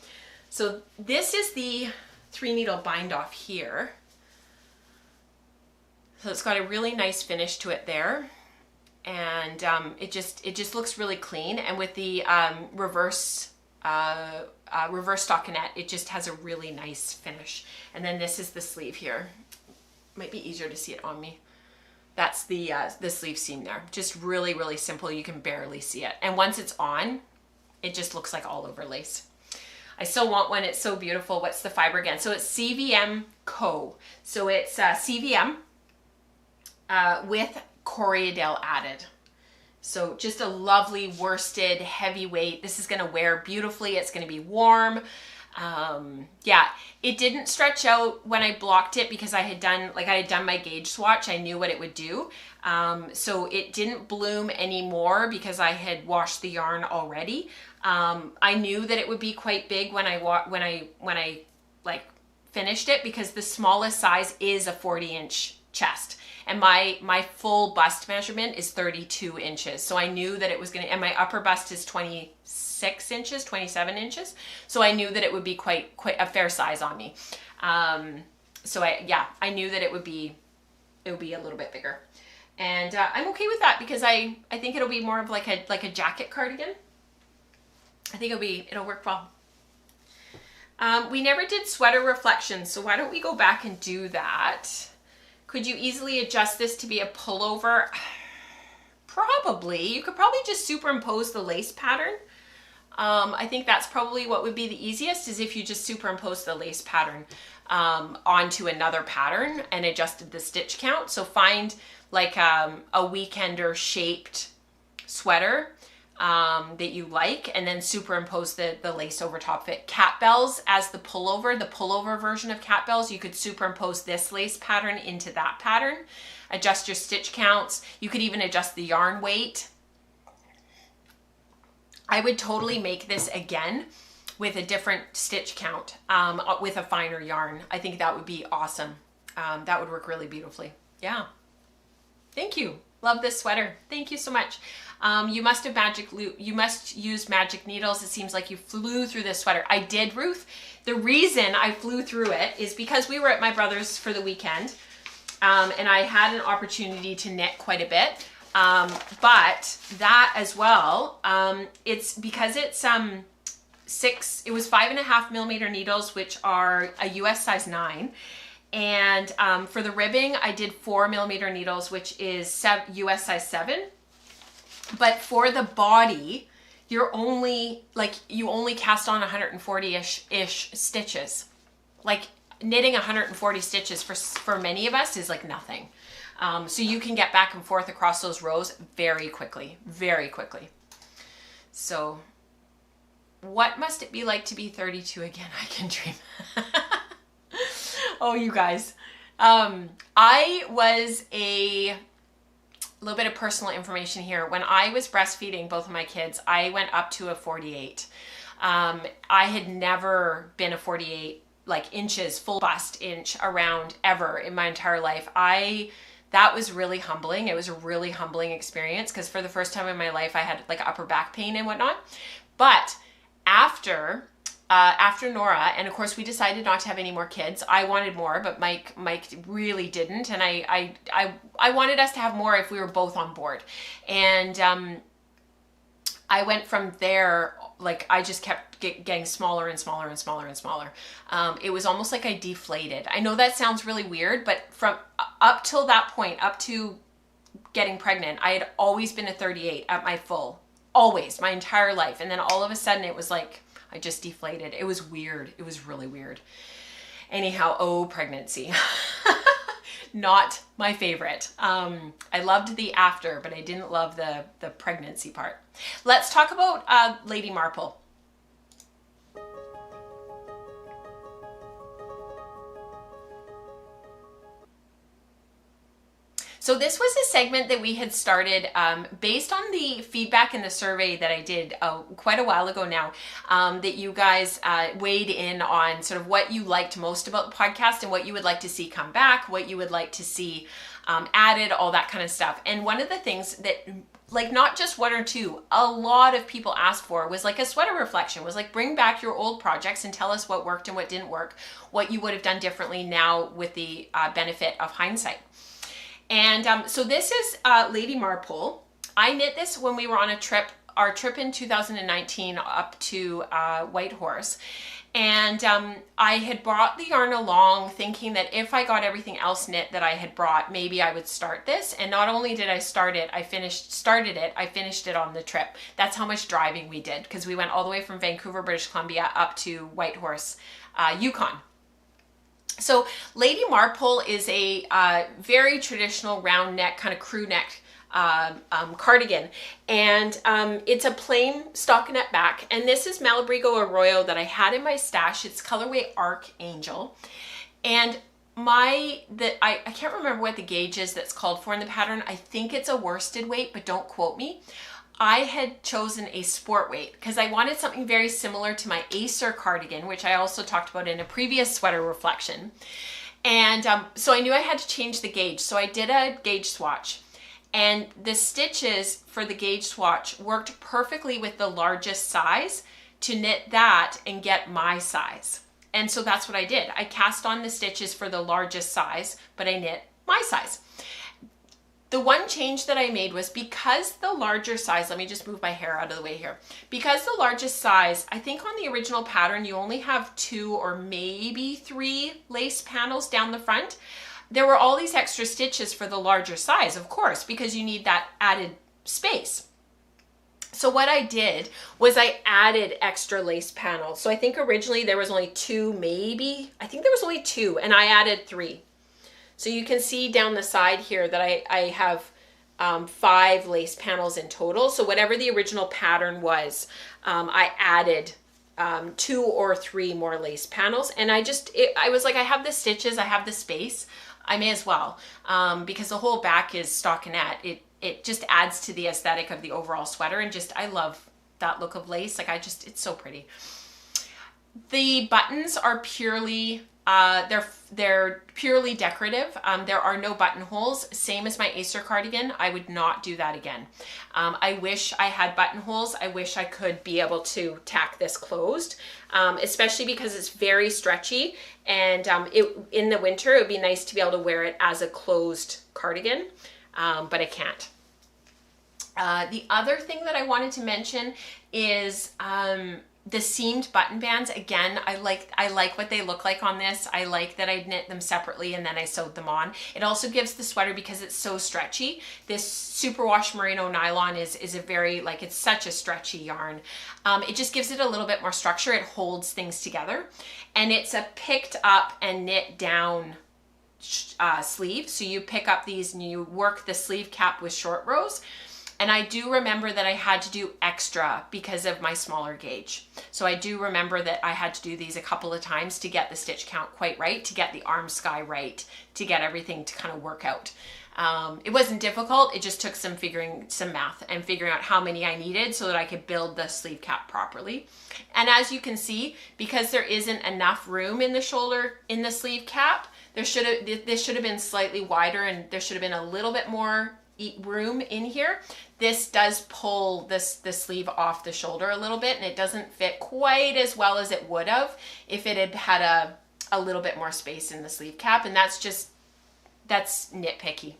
So this is the 3-needle bind off here. So it's got a really nice finish to it there, and it just looks really clean. And with the reverse stockinette, it just has a really nice finish. And then this is the sleeve here. Might be easier to see it on me. That's the sleeve seam there. Just really, really simple. You can barely see it. And once it's on, It just looks like all over lace. I still want one. It's so beautiful. What's the fiber again? So it's CVM Co. So it's CVM with Corriedale added. So just a lovely worsted heavyweight. This is going to wear beautifully. It's going to be warm. Yeah, it didn't stretch out when I blocked it because I had done my gauge swatch. I knew what it would do. So it didn't bloom anymore because I had washed the yarn already. I knew that it would be quite big when I like finished it, because the smallest size is a 40-inch chest. And my full bust measurement is 32 inches. So I knew that it was going to, and my upper bust is 26 inches, 27 inches. So I knew that it would be quite a fair size on me. So I knew that it would be a little bit bigger. And I'm okay with that because I think it'll be more of like a jacket cardigan. I think it'll work well. We never did sweater reflections, so why don't we go back and do that? Could you easily adjust this to be a pullover? Probably. You could probably just superimpose the lace pattern. I think that's probably what would be the easiest, is if you just superimpose the lace pattern onto another pattern and adjusted the stitch count. So find like a weekender shaped sweater that you like, and then superimpose the lace over top of it. Cat bells as the pullover version of cat bells, you could superimpose this lace pattern into that pattern, adjust your stitch counts. You could even adjust the yarn weight. I would totally make this again with a different stitch count, with a finer yarn. I think that would be awesome. That would work really beautifully. Yeah. Thank you. Love this sweater. Thank you so much. You must use magic needles. It seems like you flew through this sweater. I did, Ruth. The reason I flew through it is because we were at my brother's for the weekend, and I had an opportunity to knit quite a bit. But that as well, it's because it's it was 5.5 millimeter needles, which are a US size 9. And for the ribbing, I did 4 millimeter needles, which is US size 7. But for the body, you only cast on 140-ish stitches. Like knitting 140 stitches for many of us is like nothing. So you can get back and forth across those rows very quickly, very quickly. So what must it be like to be 32 again? I can dream. Oh, you guys. I was a little bit of personal information here. When I was breastfeeding both of my kids, I went up to a 48. I had never been a 48 like inches, full bust inch around ever in my entire life. That was really humbling. It was a really humbling experience because for the first time in my life, I had like upper back pain and whatnot. But after Nora, and of course we decided not to have any more kids. I wanted more, but Mike really didn't, and I wanted us to have more if we were both on board. And I went from there, like I just kept getting smaller and smaller and smaller and smaller. It was almost like I deflated. I know that sounds really weird, but from up till that point, up to getting pregnant, I had always been a 38 at my full, always, my entire life. And then all of a sudden it was like, I just deflated. It was weird. It was really weird. Anyhow, pregnancy. Not my favorite. I loved the after, but I didn't love the pregnancy part. Let's talk about Lady Marple. So this was a segment that we had started based on the feedback in the survey that I did quite a while ago now, that you guys weighed in on sort of what you liked most about the podcast and what you would like to see come back, what you would like to see added, all that kind of stuff. And one of the things that, like, not just one or two, a lot of people asked for was like a sweater reflection, was like, bring back your old projects and tell us what worked and what didn't work, what you would have done differently now with the benefit of hindsight. And so this is Lady Marple. I knit this when we were on our trip in 2019 up to Whitehorse. And I had brought the yarn along thinking that if I got everything else knit that I had brought, maybe I would start this. And not only did I start it, I finished it on the trip. That's how much driving we did, because we went all the way from Vancouver, British Columbia up to Whitehorse, Yukon. So Lady Marpole is a very traditional round neck, kind of crew neck cardigan, and it's a plain stockinette back, and this is Malabrigo Arroyo that I had in my stash. It's colorway Archangel, and I can't remember what the gauge is that's called for in the pattern. I think it's a worsted weight, but don't quote me. I had chosen a sport weight because I wanted something very similar to my Acer cardigan, which I also talked about in a previous sweater reflection. And so I knew I had to change the gauge. So I did a gauge swatch, and the stitches for the gauge swatch worked perfectly with the largest size to knit that and get my size. And so that's what I did. I cast on the stitches for the largest size, but I knit my size. The one change that I made was because the larger size, let me just move my hair out of the way here. Because the largest size, I think on the original pattern, you only have 2 or maybe 3 lace panels down the front. There were all these extra stitches for the larger size, of course, because you need that added space. So what I did was I added extra lace panels. So I think originally there was only 2, maybe, I think there was only 2, and I added 3. So you can see down the side here that I have 5 lace panels in total. So whatever the original pattern was, I added 2 or 3 more lace panels. And I was like, I have the stitches, I have the space, I may as well, because the whole back is stockinette. It just adds to the aesthetic of the overall sweater, and just, I love that look of lace. Like it's so pretty. The buttons are purely, they're purely decorative. There are no buttonholes, same as my Acer cardigan. I would not do that again. I wish I had buttonholes. I wish I could be able to tack this closed, especially because it's very stretchy, and in the winter it would be nice to be able to wear it as a closed cardigan, but I can't. The other thing that I wanted to mention is the seamed button bands. Again, I like what they look like on this. I like that I knit them separately and then I sewed them on. It also gives the sweater, because it's so stretchy, this superwash merino nylon is a very, like, it's such a stretchy yarn. It just gives it a little bit more structure. It holds things together, and it's a picked up and knit down sleeve. So you pick up these and you work the sleeve cap with short rows. And I do remember that I had to do extra because of my smaller gauge. So I do remember that I had to do these a couple of times to get the stitch count quite right, to get the arm sky right, to get everything to kind of work out. It wasn't difficult. It just took some math and figuring out how many I needed so that I could build the sleeve cap properly. And as you can see, because there isn't enough room in the shoulder in the sleeve cap, this should have been slightly wider, and there should have been a little bit more room in here. This does pull the sleeve off the shoulder a little bit, and it doesn't fit quite as well as it would have if it had had a little bit more space in the sleeve cap. And that's nitpicky.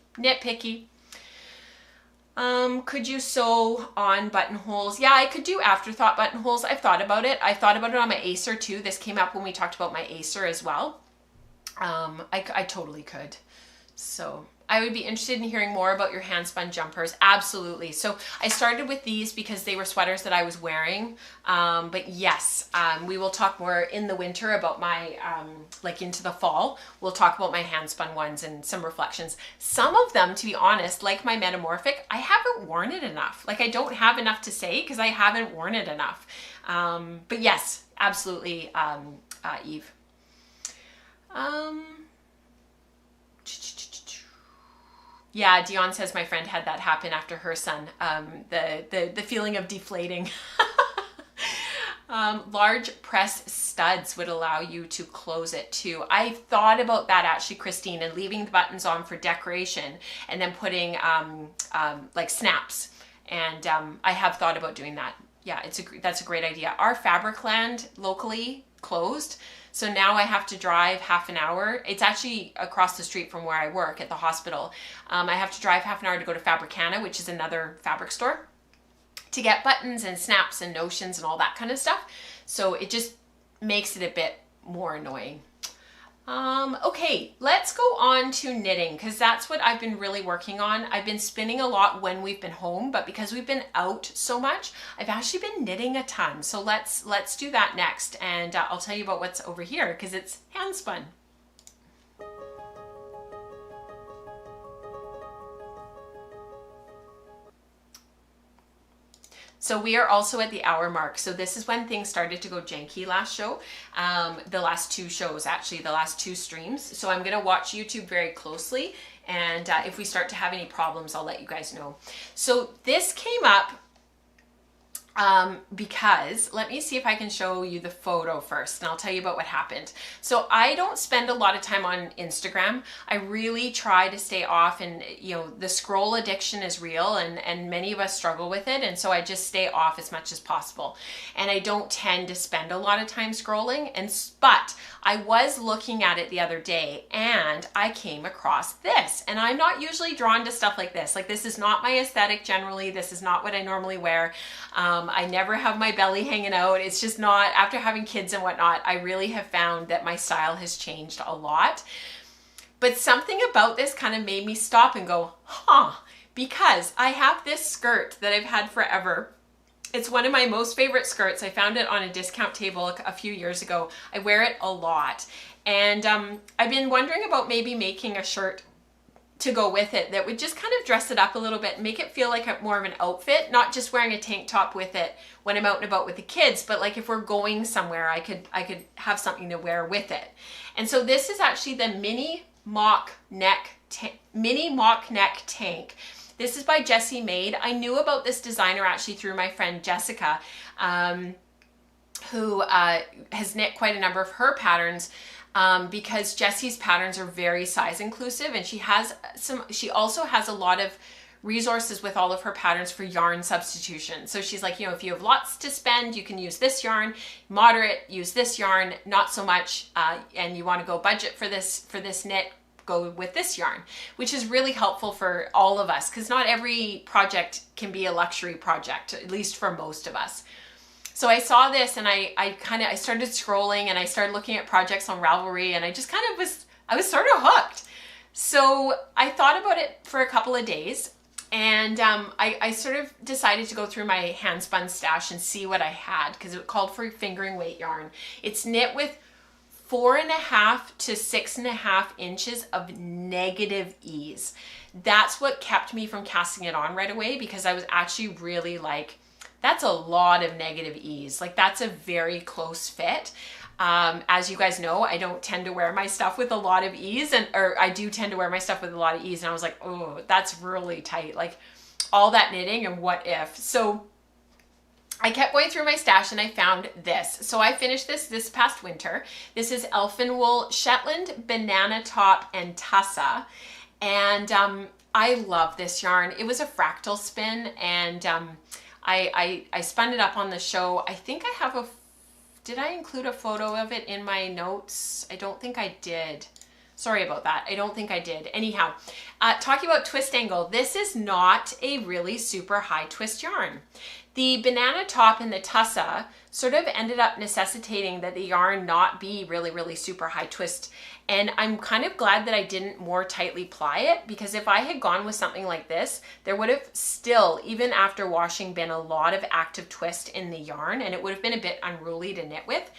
Could you sew on buttonholes? Yeah, I could do afterthought buttonholes. I've thought about it. I thought about it on my Acer too. This came up when we talked about my Acer as well. I totally could. So I would be interested in hearing more about your hand spun jumpers. Absolutely. So I started with these because they were sweaters that I was wearing. But yes, we will talk more in the winter about my, like into the fall, we'll talk about my hand spun ones and some reflections. Some of them, to be honest, like my Metamorphic, I haven't worn it enough. Like, I don't have enough to say because I haven't worn it enough. But yes, absolutely, Eve. Yeah, Dion says my friend had that happen after her son. The feeling of deflating. Large press studs would allow you to close it too. I thought about that actually, Christine, and leaving the buttons on for decoration and then putting like snaps. And I have thought about doing that. Yeah, that's a great idea. Our Fabricland locally closed. So now I have to drive half an hour. It's actually across the street from where I work at the hospital. I have to drive half an hour to go to Fabricana, which is another fabric store, to get buttons and snaps and notions and all that kind of stuff. So it just makes it a bit more annoying. Okay, let's go on to knitting, because that's what I've been really working on. I've been spinning a lot when we've been home, but because we've been out so much, I've actually been knitting a ton. So let's do that next, and I'll tell you about what's over here, because it's hand spun. So we are also at the hour mark. So this is when things started to go janky last show. The last two shows, actually, the last two streams. So I'm gonna watch YouTube very closely. And if we start to have any problems, I'll let you guys know. So this came up because, let me see if I can show you the photo first, and I'll tell you about what happened. So I don't spend a lot of time on Instagram. I really try to stay off, and you know, the scroll addiction is real, and many of us struggle with it, and so I just stay off as much as possible. And I don't tend to spend a lot of time scrolling, but I was looking at it the other day and I came across this, and I'm not usually drawn to stuff like this. Like, this is not my aesthetic generally. This is not what I normally wear. I never have my belly hanging out. It's just not, after having kids and whatnot, I really have found that my style has changed a lot. But something about this kind of made me stop and go, huh, because I have this skirt that I've had forever. It's one of my most favorite skirts. I found it on a discount table a few years ago. I wear it a lot. And I've been wondering about maybe making a shirt to go with it that would just kind of dress it up a little bit, make it feel like more of an outfit, not just wearing a tank top with it when I'm out and about with the kids, but like if we're going somewhere, I could have something to wear with it. And so this is actually the mini mock neck tank. This is by Jessie Maed. I knew about this designer actually through my friend Jessica, who has knit quite a number of her patterns. Because Jessie's patterns are very size inclusive, and she also has a lot of resources with all of her patterns for yarn substitution. So she's like, you know, if you have lots to spend, you can use this yarn, moderate, use this yarn, not so much, and you want to go budget for this knit, go with this yarn, which is really helpful for all of us, because not every project can be a luxury project, at least for most of us. So I saw this, and I started scrolling, and I started looking at projects on Ravelry, and I just kind of I was sort of hooked. So I thought about it for a couple of days, and I sort of decided to go through my hand spun stash and see what I had, because it called for fingering weight yarn. It's knit with 4.5 to 6.5 inches of negative ease. That's what kept me from casting it on right away, because I was actually really like, that's a lot of negative ease. Like, that's a very close fit. As you guys know, I don't tend to wear my stuff with a lot of ease, or I do tend to wear my stuff with a lot of ease. And I was like, oh, that's really tight. Like, all that knitting, and what if? So I kept going through my stash, and I found this. So I finished this past winter. This is Elfinwool Shetland Banana Top and Tussa. And I love this yarn. It was a fractal spin, and I spun it up on the show. I think I have did I include a photo of it in my notes? I don't think I did. Sorry about that. I don't think I did. Anyhow, talking about twist angle, this is not a really super high twist yarn. The banana top and the tussa sort of ended up necessitating that the yarn not be really, really super high twist. And I'm kind of glad that I didn't more tightly ply it, because if I had gone with something like this, there would have still, even after washing, been a lot of active twist in the yarn, and it would have been a bit unruly to knit with.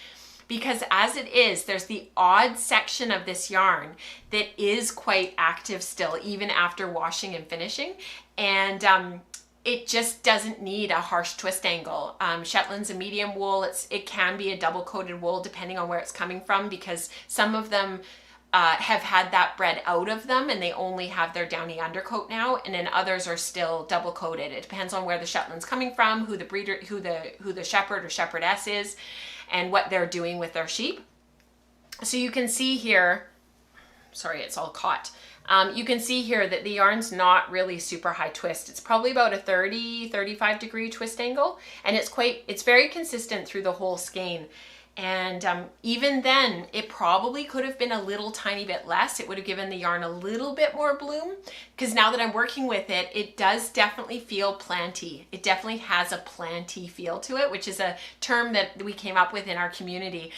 Because as it is, there's the odd section of this yarn that is quite active still, even after washing and finishing. And it just doesn't need a harsh twist angle. Shetland's a medium wool. It can be a double coated wool depending on where it's coming from, because some of them have had that bred out of them and they only have their downy undercoat now, and then others are still double coated. It depends on where the Shetland's coming from, who the breeder, who the shepherd or shepherdess is, and what they're doing with their sheep. So you can see here, sorry, it's all caught. You can see here that the yarn's not really super high twist. It's probably about a 30-35 degree twist angle, and it's very consistent through the whole skein. And even then, it probably could have been a little tiny bit less. It would have given the yarn a little bit more bloom, because now that I'm working with it, it does definitely feel planty. It definitely has a planty feel to it, which is a term that we came up with in our community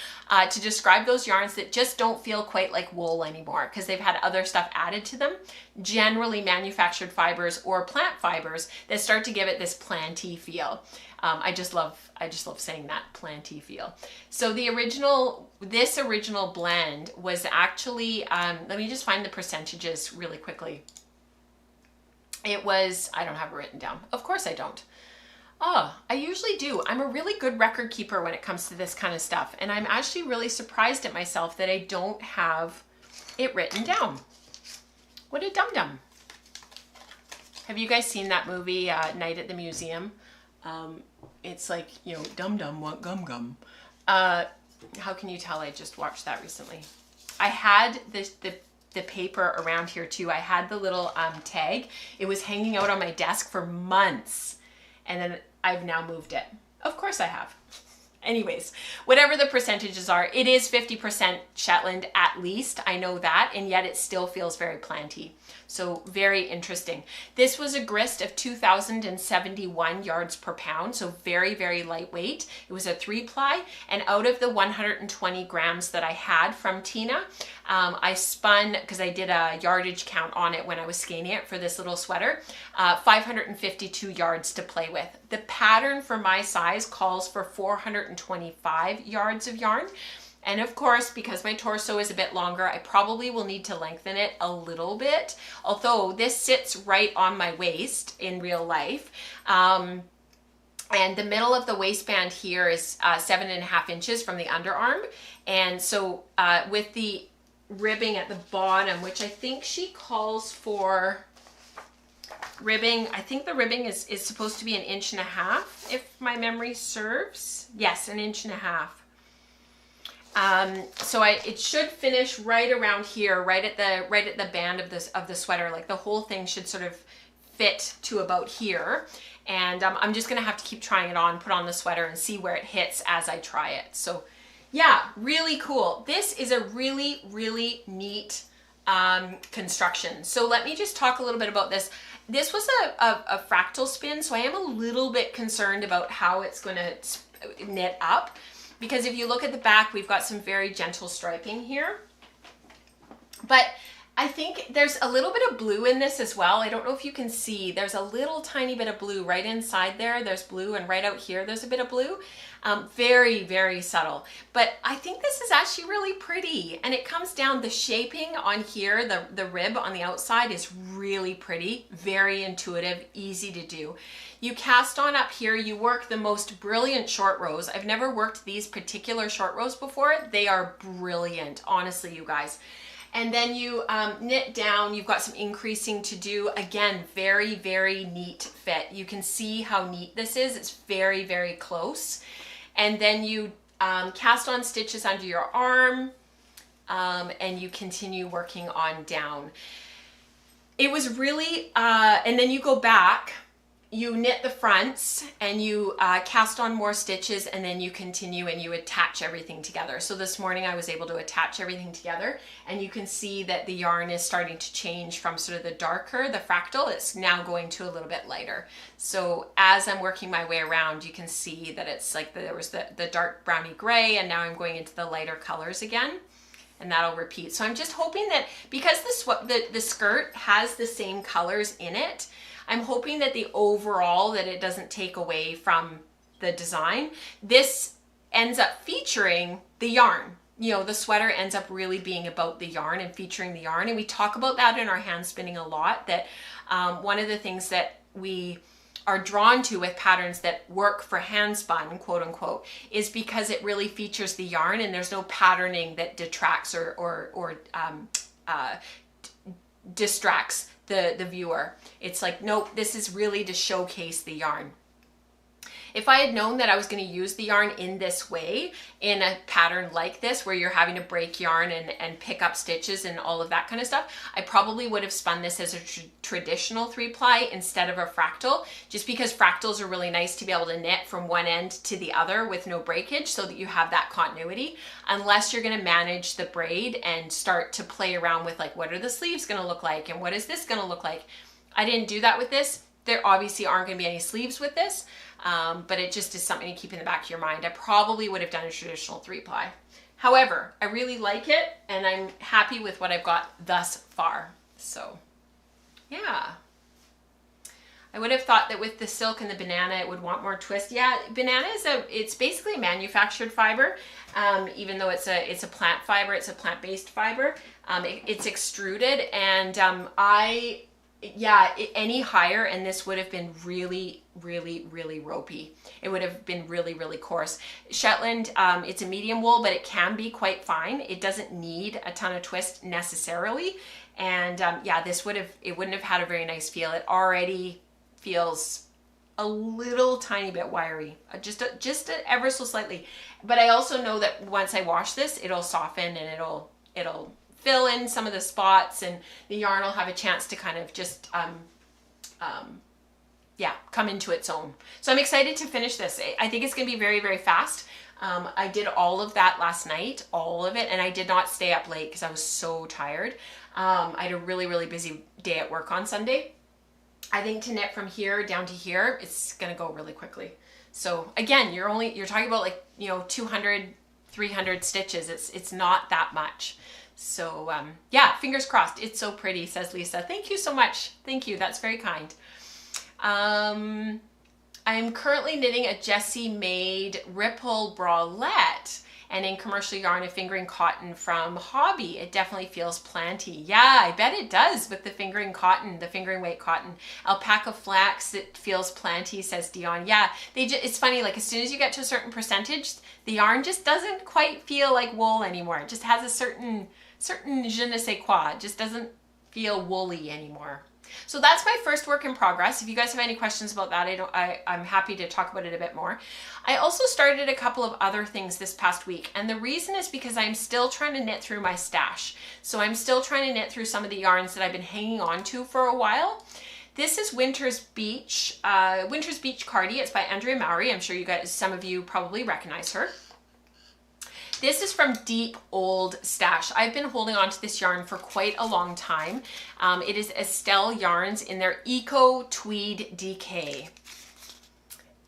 to describe those yarns that just don't feel quite like wool anymore because they've had other stuff added to them, generally manufactured fibers or plant fibers that start to give it this planty feel. I just love saying that, planty feel. So this original blend was actually, let me just find the percentages really quickly. It was, I don't have it written down. Of course I don't. Oh, I usually do. I'm a really good record keeper when it comes to this kind of stuff. And I'm actually really surprised at myself that I don't have it written down. What a dum-dum. Have you guys seen that movie, Night at the Museum? It's like, you know, dum-dum want gum-gum. How can you tell I just watched that recently? I had the paper around here too. I had the little tag. It was hanging out on my desk for months. And then I've now moved it. Of course I have. Anyways, whatever the percentages are, it is 50% Shetland at least. I know that, and yet it still feels very planty. So very interesting. This was a grist of 2,071 yards per pound, so very, very lightweight. It was a 3-ply, and out of the 120 grams that I had from Tina, I spun, because I did a yardage count on it when I was skein it for this little sweater, 552 yards to play with. The pattern for my size calls for 425 yards of yarn. And of course, because my torso is a bit longer, I probably will need to lengthen it a little bit. Although this sits right on my waist in real life. And the middle of the waistband here is 7.5 inches from the underarm. And so with the ribbing at the bottom, which I think she calls for ribbing, I think the ribbing is supposed to be 1.5 inches, if my memory serves. Yes, 1.5 inches. So it should finish right around here, right at the band of the sweater. Like the whole thing should sort of fit to about here. And I'm just gonna have to keep trying it on, put on the sweater, and see where it hits as I try it. So yeah, really cool. This is a really, really neat construction. So let me just talk a little bit about this. This was a fractal spin, so I am a little bit concerned about how it's gonna knit up. Because if you look at the back, we've got some very gentle striping here. But I think there's a little bit of blue in this as well. I don't know if you can see, there's a little tiny bit of blue right inside there. There's blue, and right out here, there's a bit of blue. Very, very subtle. But I think this is actually really pretty. And it comes down, the shaping on here, the rib on the outside is really pretty, very intuitive, easy to do. You cast on up here, you work the most brilliant short rows. I've never worked these particular short rows before. They are brilliant, honestly, you guys. And then you knit down, you've got some increasing to do. Again, very, very neat fit. You can see how neat this is. It's very, very close. And then you cast on stitches under your arm, and you continue working on down. It was really, and then you go back, you knit the fronts, and you cast on more stitches, and then you continue and you attach everything together. So this morning I was able to attach everything together, and you can see that the yarn is starting to change from sort of the darker, the fractal, it's now going to a little bit lighter. So as I'm working my way around, you can see that it's like there was the dark browny gray, and now I'm going into the lighter colors again. And that'll repeat. So I'm just hoping that because the skirt has the same colors in it, I'm hoping that the overall, that it doesn't take away from the design. This ends up featuring the yarn. You know, the sweater ends up really being about the yarn and featuring the yarn. And we talk about that in our hand spinning a lot, that one of the things that we are drawn to with patterns that work for hand spun, quote unquote, is because it really features the yarn, and there's no patterning that detracts or distracts the viewer. It's like, nope, this is really to showcase the yarn. If I had known that I was going to use the yarn in this way, in a pattern like this, where you're having to break yarn and pick up stitches and all of that kind of stuff, I probably would have spun this as a traditional 3-ply instead of a fractal, just because fractals are really nice to be able to knit from one end to the other with no breakage, so that you have that continuity, unless you're going to manage the braid and start to play around with like, what are the sleeves going to look like and what is this going to look like. I didn't do that with this. There obviously aren't going to be any sleeves with this, but it just is something to keep in the back of your mind. I probably would have done a traditional 3-ply. However, I really like it and I'm happy with what I've got thus far. So yeah. I would have thought that with the silk and the banana, it would want more twist. Yeah, banana it's basically a manufactured fiber. Even though it's a plant fiber, it's a plant-based fiber. It's extruded, and any higher and this would have been really, really, really ropey. It would have been really, really coarse. Shetland, it's a medium wool, but it can be quite fine. It doesn't need a ton of twist necessarily. And it wouldn't have had a very nice feel. It already feels a little tiny bit wiry, just ever so slightly. But I also know that once I wash this, it'll soften and it'll fill in some of the spots, and the yarn will have a chance to kind of just come into its own. So I'm excited to finish this. I think it's going to be very, very fast. I did all of that last night, all of it, and I did not stay up late because I was so tired. I had a really, really busy day at work on Sunday. I think to knit from here down to here, it's going to go really quickly. So again, you're talking about like, 200, 300 stitches. It's not that much. So fingers crossed. It's so pretty, says Lisa. Thank you so much. Thank you. That's very kind. I'm currently knitting a Jessie made ripple bralette, and in commercial yarn, a fingering cotton from Hobby. It definitely feels planty. Yeah, I bet it does with the fingering cotton, the fingering weight cotton. Alpaca flax, it feels planty, says Dion. Yeah, it's funny, like as soon as you get to a certain percentage, the yarn just doesn't quite feel like wool anymore. It just has a certain je ne sais quoi. It just doesn't feel woolly anymore. So that's my first work in progress. If you guys have any questions about that, I'm happy to talk about it a bit more. I also started a couple of other things this past week, and the reason is because I'm still trying to knit through my stash. So I'm still trying to knit through some of the yarns that I've been hanging on to for a while. This is Winter's Beach Cardi. It's by Andrea Mowry. I'm sure some of you probably recognize her. This is from Deep Old Stash. I've been holding on to this yarn for quite a long time. It is Estelle Yarns in their Eco Tweed DK.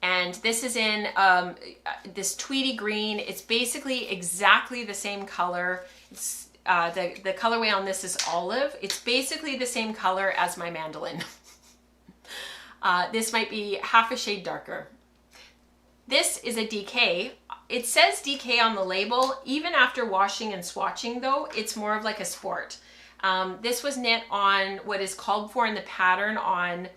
And this is in this tweedy green. It's basically exactly the same color. It's, the colorway on this is olive. It's basically the same color as my mandolin. This might be half a shade darker. This is a DK. It says DK on the label. Even after washing and swatching though, it's more of like a sport. This was knit on what is called for in the pattern on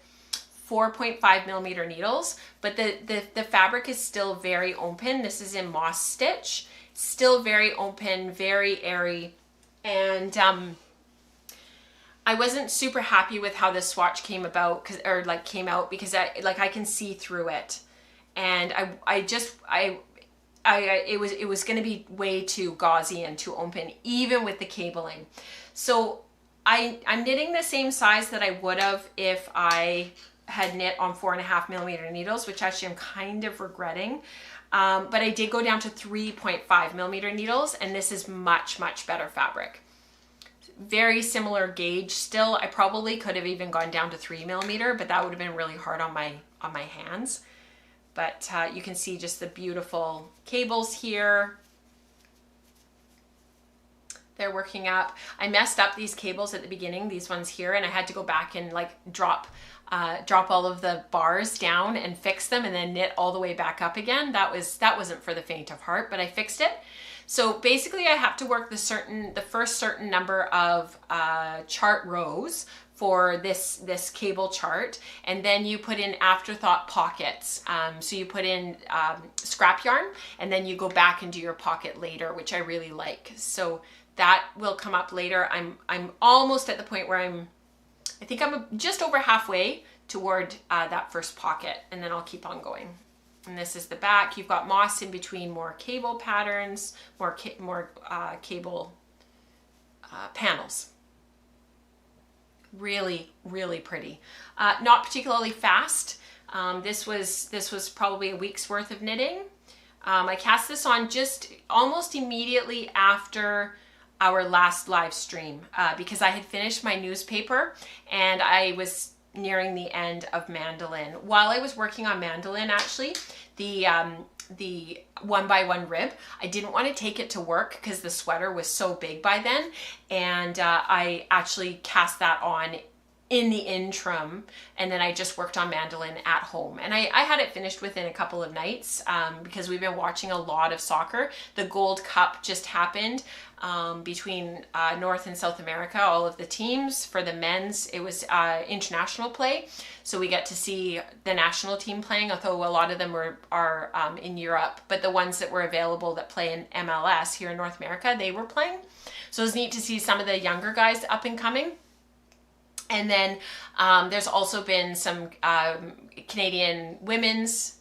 4.5 millimeter needles, but the fabric is still very open. This is in moss stitch, still very open, very airy. And I wasn't super happy with how this swatch came about, came out because I can see through it. And it was going to be way too gauzy and too open, even with the cabling. So I'm knitting the same size that I would have if I had knit on 4.5 millimeter needles, which actually I'm kind of regretting. But I did go down to 3.5 millimeter needles, and this is much, much better fabric. Very similar gauge still. I probably could have even gone down to 3 millimeter, but that would have been really hard on my hands. But you can see just the beautiful cables here. They're working up. I messed up these cables at the beginning, these ones here, and I had to go back and like drop all of the bars down and fix them and then knit all the way back up again. That wasn't for the faint of heart, but I fixed it. So basically I have to work the first certain number of chart rows for this cable chart, and then you put in afterthought pockets. So you put in scrap yarn, and then you go back and do your pocket later, which I really like. So that will come up later. I'm almost at the point where I think I'm just over halfway toward that first pocket, and then I'll keep on going. And this is the back. You've got moss in between, more cable patterns, more cable panels. Really, really pretty. Not particularly fast. This was probably a week's worth of knitting. I cast this on just almost immediately after our last live stream because I had finished my newspaper and I was nearing the end of Mandolin. While I was working on Mandolin, actually, the 1x1 rib, I didn't want to take it to work because the sweater was so big by then, and I actually cast that on in the interim, and then I just worked on Mandolin at home. And I had it finished within a couple of nights because we've been watching a lot of soccer. The Gold Cup just happened between North and South America, all of the teams. For the men's, it was international play, so we get to see the national team playing, although a lot of them are in Europe, but the ones that were available that play in MLS here in North America, they were playing. So it was neat to see some of the younger guys up and coming. And then there's also been some Canadian women's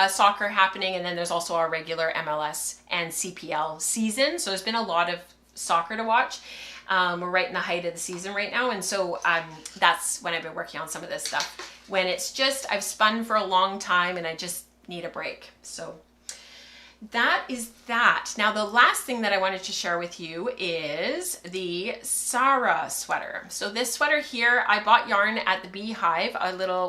soccer happening, and then there's also our regular MLS and CPL season. So there's been a lot of soccer to watch. We're right in the height of the season right now, and so that's when I've been working on some of this stuff. When it's just, I've spun for a long time and I just need a break. So that is that. Now, the last thing that I wanted to share with you is the Sarah sweater. So this sweater here, I bought yarn at the Beehive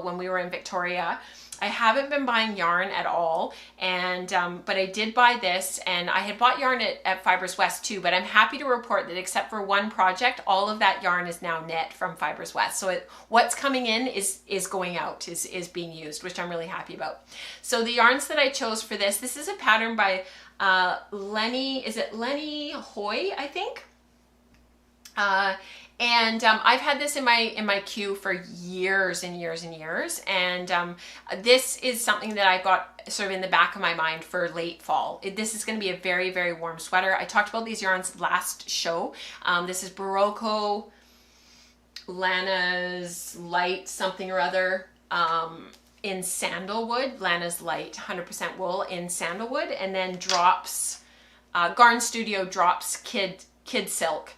when we were in Victoria. I haven't been buying yarn at all, and but I did buy this, and I had bought yarn at Fibers West too, but I'm happy to report that except for one project, all of that yarn is now knit from Fibers West. So what's coming in is going out, is being used, which I'm really happy about. So the yarns that I chose for this is a pattern by Lenny Hoy, I think? And I've had this in my queue for years and years and years. And this is something that I've got sort of in the back of my mind for late fall. This is going to be a very, very warm sweater. I talked about these yarns last show. This is Barocco Lana's Light something or other in sandalwood. Lana's Light 100% wool in sandalwood. And then Drops, Garn Studio Drops Kid Silk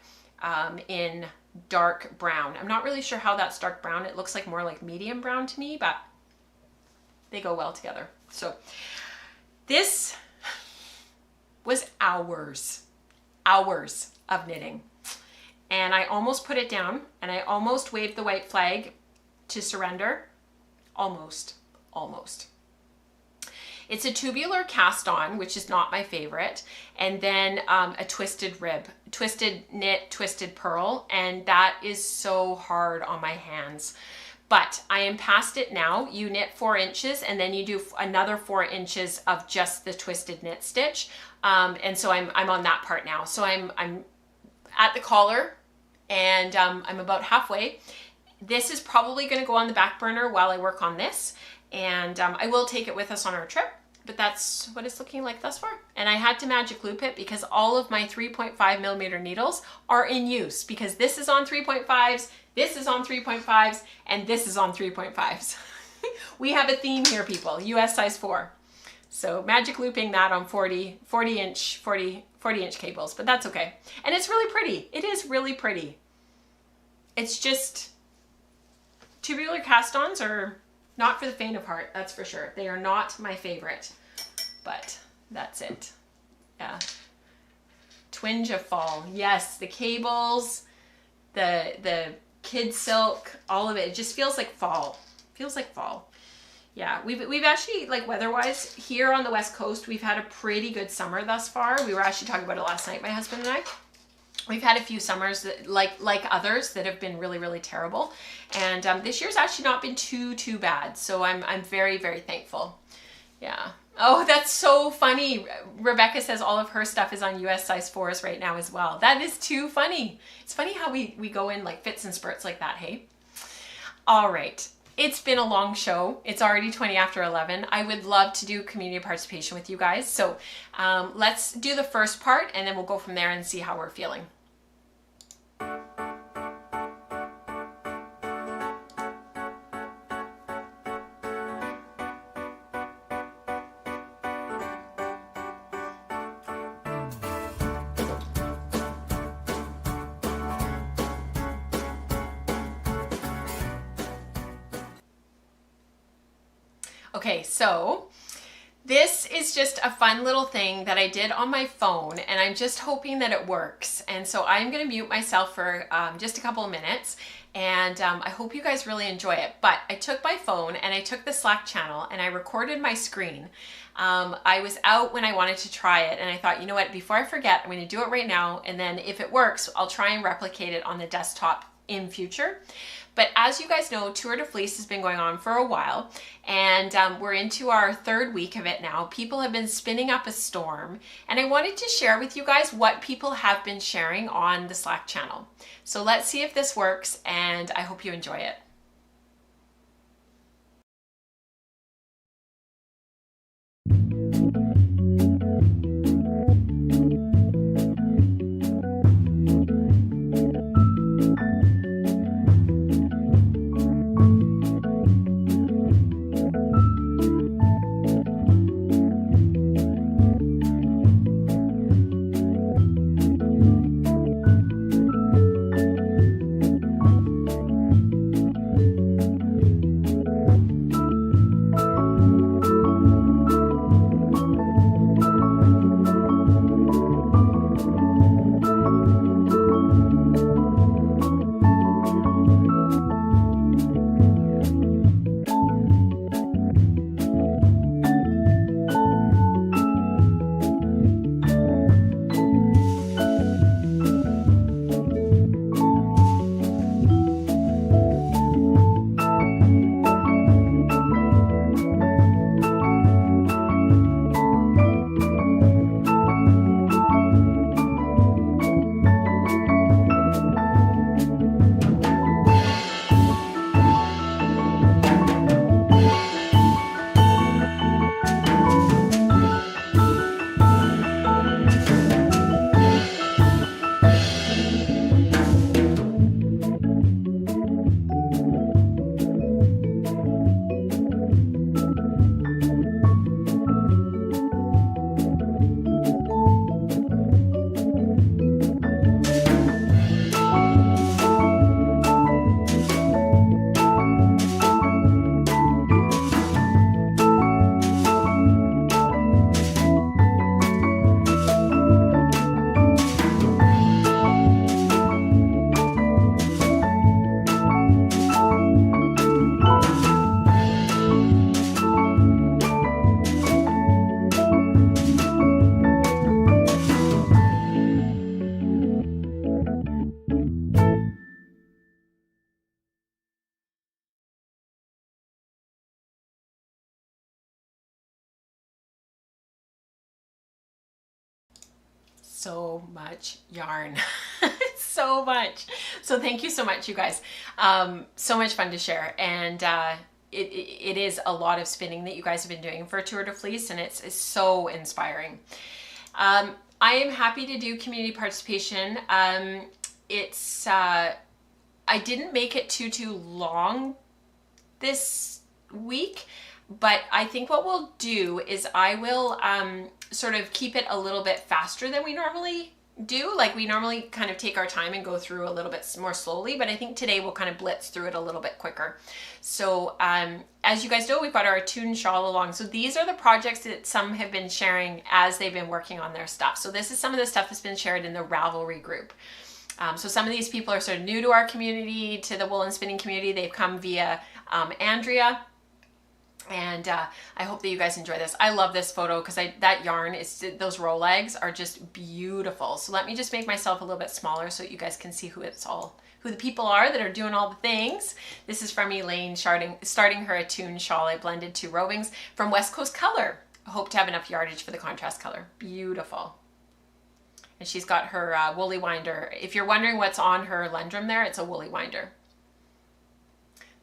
in dark brown. I'm not really sure how that's dark brown. It looks like more like medium brown to me, but they go well together. So this was hours of knitting, and I almost put it down, and I almost waved the white flag to surrender. Almost. It's a tubular cast on, which is not my favorite, and then a twisted rib, twisted knit, twisted purl, and that is so hard on my hands. But I am past it now. You knit 4 inches, and then you do another 4 inches of just the twisted knit stitch, and so I'm on that part now. So I'm at the collar, and I'm about halfway. This is probably going to go on the back burner while I work on this. And I will take it with us on our trip, but that's what it's looking like thus far. And I had to magic loop it because all of my 3.5 millimeter needles are in use, because this is on 3.5s, this is on 3.5s, and this is on 3.5s. We have a theme here, people, US size 4. So magic looping that on 40 inch cables, but that's okay. And it's really pretty. It is really pretty. It's just, tubular cast-ons are not for the faint of heart, that's for sure. They are not my favorite, but that's it. Yeah. Twinge of fall. Yes, the cables, the kid silk, all of it. It just feels like fall. Feels like fall. Yeah, we've actually, like, weather-wise, here on the West Coast, we've had a pretty good summer thus far. We were actually talking about it last night, my husband and I. We've had a few summers that, like others, that have been really, really terrible. And this year's actually not been too bad. So I'm very, very thankful. Yeah. Oh, that's so funny. Rebecca says all of her stuff is on US size 4s right now as well. That is too funny. It's funny how we go in like fits and spurts like that, hey? All right. It's been a long show. It's already 20 after 11. I would love to do community participation with you guys. So let's do the first part, and then we'll go from there and see how we're feeling. Okay, so this is just a fun little thing that I did on my phone, and I'm just hoping that it works. And so I'm going to mute myself for just a couple of minutes, and I hope you guys really enjoy it. But I took my phone and I took the Slack channel and I recorded my screen. I was out when I wanted to try it, and I thought, you know what, before I forget, I'm going to do it right now, and then if it works, I'll try and replicate it on the desktop in future. But as you guys know, Tour de Fleece has been going on for a while, and we're into our third week of it now. People have been spinning up a storm, and I wanted to share with you guys what people have been sharing on the Slack channel. So let's see if this works, and I hope you enjoy it. So much yarn. So much. So thank you so much, you guys. So much fun to share, and it is a lot of spinning that you guys have been doing for Tour de Fleece, and it's so inspiring. I am happy to do community participation. It's I didn't make it too long this week, but I think what we'll do is I will sort of keep it a little bit faster than we normally do. Like, we normally kind of take our time and go through a little bit more slowly, but I think today we'll kind of blitz through it a little bit quicker. So as you guys know, we've got our Attune shawl along. So these are the projects that some have been sharing as they've been working on their stuff. So this is some of the stuff that's been shared in the Ravelry group. So some of these people are sort of new to our community, to the woolen spinning community. They've come via Andrea. And I hope that you guys enjoy this. I love this photo because that yarn is, those roll legs are just beautiful. So let me just make myself a little bit smaller so you guys can see who the people are that are doing all the things. This is from Elaine starting her Attune shawl. I blended 2 rovings from West Coast Color. I hope to have enough yardage for the contrast color. Beautiful. And she's got her woolly winder. If you're wondering what's on her Lendrum there, it's a woolly winder.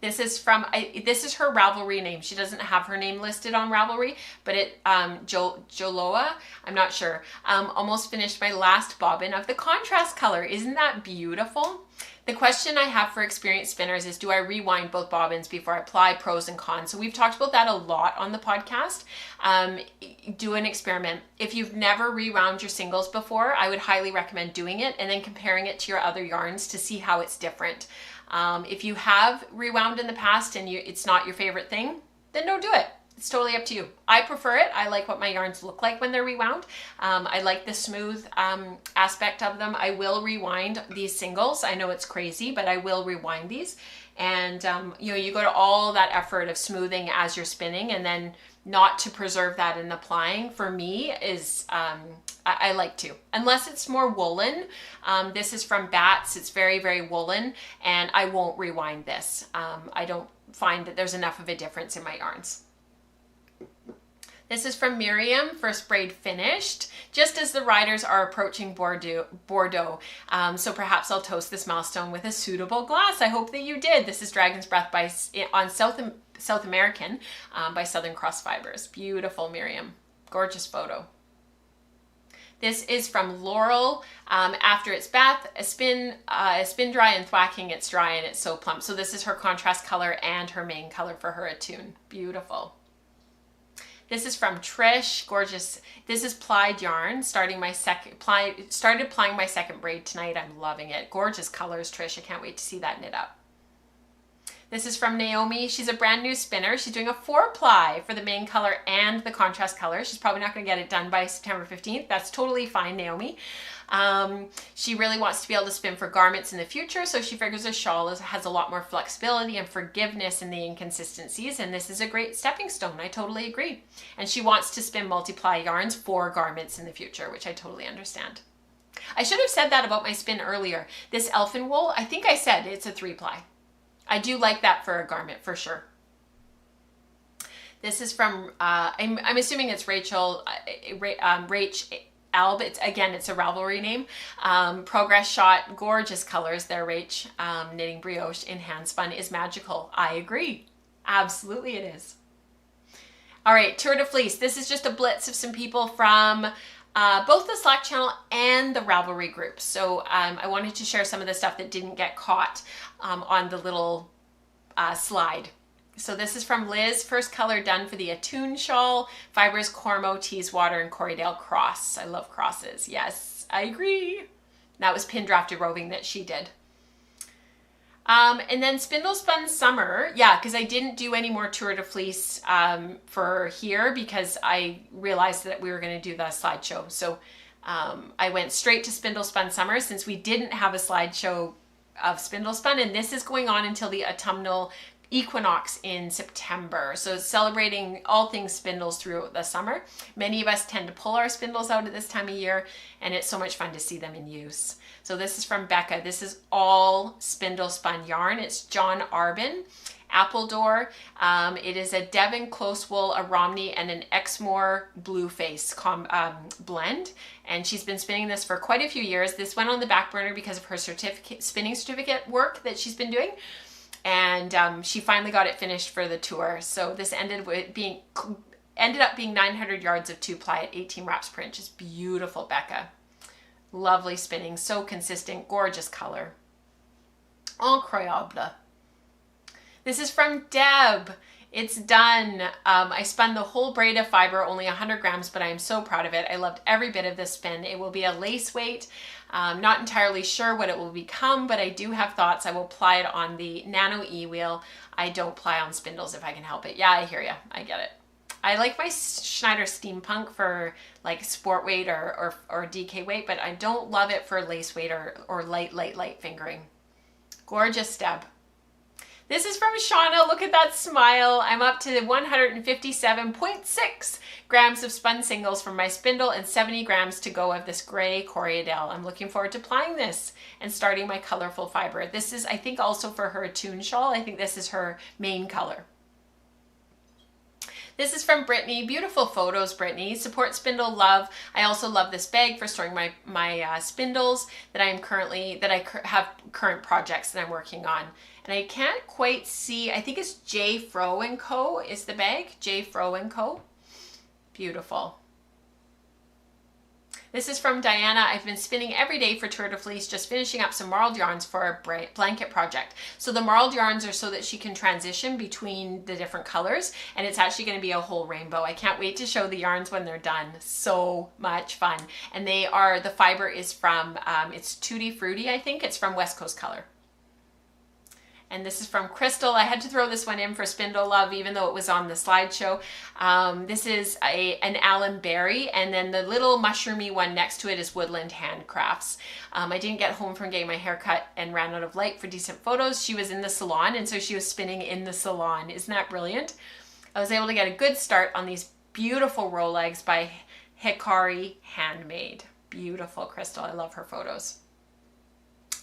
This is from, this is her Ravelry name. She doesn't have her name listed on Ravelry, but Joloa, I'm not sure. Almost finished my last bobbin of the contrast color. Isn't that beautiful? The question I have for experienced spinners is, do I rewind both bobbins before I apply? Pros and cons. So we've talked about that a lot on the podcast. Do an experiment. If you've never rewound your singles before, I would highly recommend doing it and then comparing it to your other yarns to see how it's different. If you have rewound in the past and it's not your favorite thing, then don't do it. It's totally up to you. I prefer it. I like what my yarns look like when they're rewound. I like the smooth aspect of them. I will rewind these singles. I know it's crazy, but I will rewind these. And you know, you go to all that effort of smoothing as you're spinning, and then not to preserve that in applying, for me, is I like to. Unless it's more woolen. This is from Bats. It's very, very woolen, and I won't rewind this. I don't find that there's enough of a difference in my yarns. This is from Miriam for Sprayed Finished, just as the riders are approaching Bordeaux. So perhaps I'll toast this milestone with a suitable glass. I hope that you did. This is Dragon's Breath on South American by Southern Cross Fibers. Beautiful, Miriam. Gorgeous photo. This is from Laurel. After its bath, spin dry and thwacking, it's dry and it's so plump. So this is her contrast color and her main color for her attune. Beautiful. This is from Trish, gorgeous. This is plied yarn, started applying my second braid tonight. I'm loving it. Gorgeous colors, Trish. I can't wait to see that knit up. This is from Naomi. She's a brand new spinner. She's doing a 4-ply for the main color and the contrast color. She's probably not going to get it done by September 15th. That's totally fine, Naomi. She really wants to be able to spin for garments in the future, so she figures a shawl has a lot more flexibility and forgiveness in the inconsistencies, and this is a great stepping stone. I totally agree. And she wants to spin multiply yarns for garments in the future, which I totally understand. I should have said that about my spin earlier. This elfin wool, I think I said it's a 3-ply. I do like that for a garment, for sure. This is from, I'm assuming it's Rachel, Rach Alb. It's a Ravelry name. Progress Shot, gorgeous colors there, Rach. Knitting brioche in hand spun is magical. I agree. Absolutely it is. All right, Tour de Fleece. This is just a blitz of some people from both the Slack channel and the Ravelry group. So I wanted to share some of the stuff that didn't get caught on the little slide. So this is from Liz, first color done for the Attune shawl, Fibers, Cormo, Teeswater, and Corriedale Cross. I love crosses. Yes, I agree. That was pin drafted roving that she did. And then Spindle Spun Summer. Yeah, because I didn't do any more Tour de Fleece for here because I realized that we were going to do the slideshow. So I went straight to Spindle Spun Summer since we didn't have a slideshow of Spindle Spun, and this is going on until the autumnal equinox in September. So celebrating all things spindles through the summer. Many of us tend to pull our spindles out at this time of year, and it's so much fun to see them in use. So this is from Becca. This is all spindle spun yarn. It's John Arbin, Appledore. It is a Devon Close Wool, a Romney, and an Exmoor Blueface blend. And she's been spinning this for quite a few years. This went on the back burner because of her spinning certificate work that she's been doing. And she finally got it finished for the tour. So this ended up being 900 yards of 2-ply at 18 wraps per inch. It's beautiful, Becca. Lovely spinning, so consistent, gorgeous color. Incroyable. This is from Deb. It's done. I spun the whole braid of fiber, only 100 grams, but I am so proud of it. I loved every bit of this spin. It will be a lace weight. Not entirely sure what it will become, but I do have thoughts. I will ply it on the Nano E-wheel. I don't ply on spindles if I can help it. Yeah, I hear you. I get it. I like my Schneider Steampunk for like sport weight or DK weight, but I don't love it for lace weight or light fingering. Gorgeous, Deb. This is from Shauna. Look at that smile. I'm up to 157.6 grams of spun singles from my spindle and 70 grams to go of this gray Corriedale. I'm looking forward to applying this and starting my colorful fiber. This is, I think, also for her Attune shawl. I think this is her main color. This is from Brittany. Beautiful photos, Brittany. Support spindle love. I also love this bag for storing my spindles that I have current projects that I'm working on. And I can't quite see, I think it's J. Fro & Co. is the bag. J. Fro & Co. Beautiful. This is from Diana. I've been spinning every day for Tour de Fleece, just finishing up some marled yarns for a blanket project. So the marled yarns are so that she can transition between the different colors, and it's actually going to be a whole rainbow. I can't wait to show the yarns when they're done. So much fun. And the fiber is from, it's Tutti Frutti, I think. It's from West Coast Color. And this is from Crystal. I had to throw this one in for Spindle Love, even though it was on the slideshow. This is an Allen Berry, and then the little mushroomy one next to it is Woodland Handcrafts. I didn't get home from getting my hair cut and ran out of light for decent photos. She was in the salon, and so she was spinning in the salon. Isn't that brilliant? I was able to get a good start on these beautiful Rolegs by Hikari Handmade. Beautiful, Crystal. I love her photos.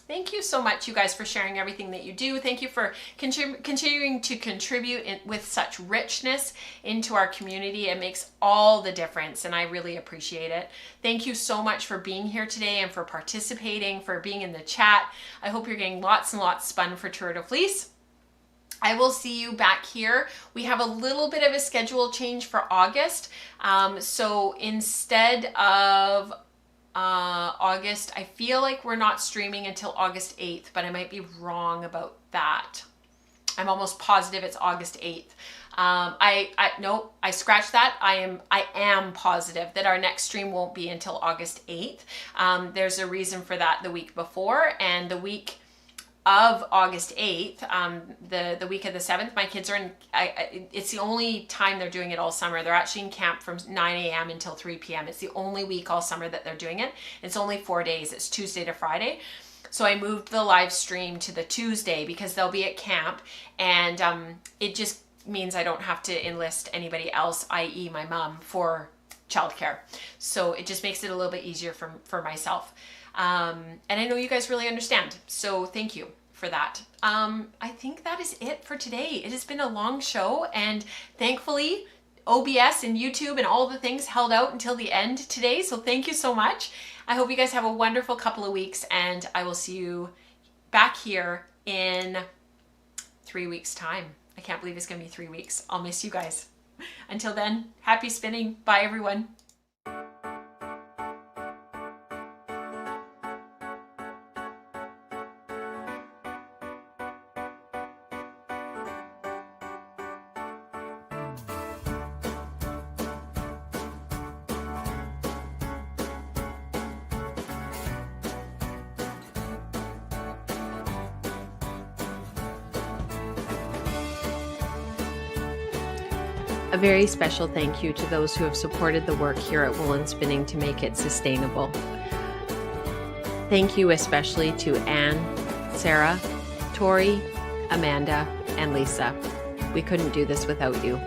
Thank you so much, you guys, for sharing everything that you do. Thank you for continuing to contribute with such richness into our community. It makes all the difference, and I really appreciate it. Thank you so much for being here today and for participating, for being in the chat. I hope you're getting lots and lots spun for Tour de Fleece. I will see you back here. We have a little bit of a schedule change for August. So instead of August, I feel like we're not streaming until August 8th, but I might be wrong about that. I'm almost positive it's August 8th. No, I scratched that. I am positive that our next stream won't be until August 8th. There's a reason for that the week before, and the week of August 8th, the week of the 7th, my kids are in, it's the only time they're doing it all summer. They're actually in camp from 9 a.m. until 3 p.m. It's the only week all summer that they're doing it. It's only 4 days. It's Tuesday to Friday. So I moved the live stream to the Tuesday because they'll be at camp, and it just means I don't have to enlist anybody else, i.e. my mom, for childcare. So it just makes it a little bit easier for myself. And I know you guys really understand, so thank you for that. I think that is it for today. It has been a long show, and thankfully OBS and YouTube and all the things held out until the end today, so thank you so much. I hope you guys have a wonderful couple of weeks, and I will see you back here in 3 weeks' time. I can't believe it's gonna be 3 weeks. I'll miss you guys. Until then, happy spinning. Bye, everyone. A very special thank you to those who have supported the work here at Wool and Spinning to make it sustainable. Thank you especially to Anne, Sarah, Tori, Amanda, and Lisa. We couldn't do this without you.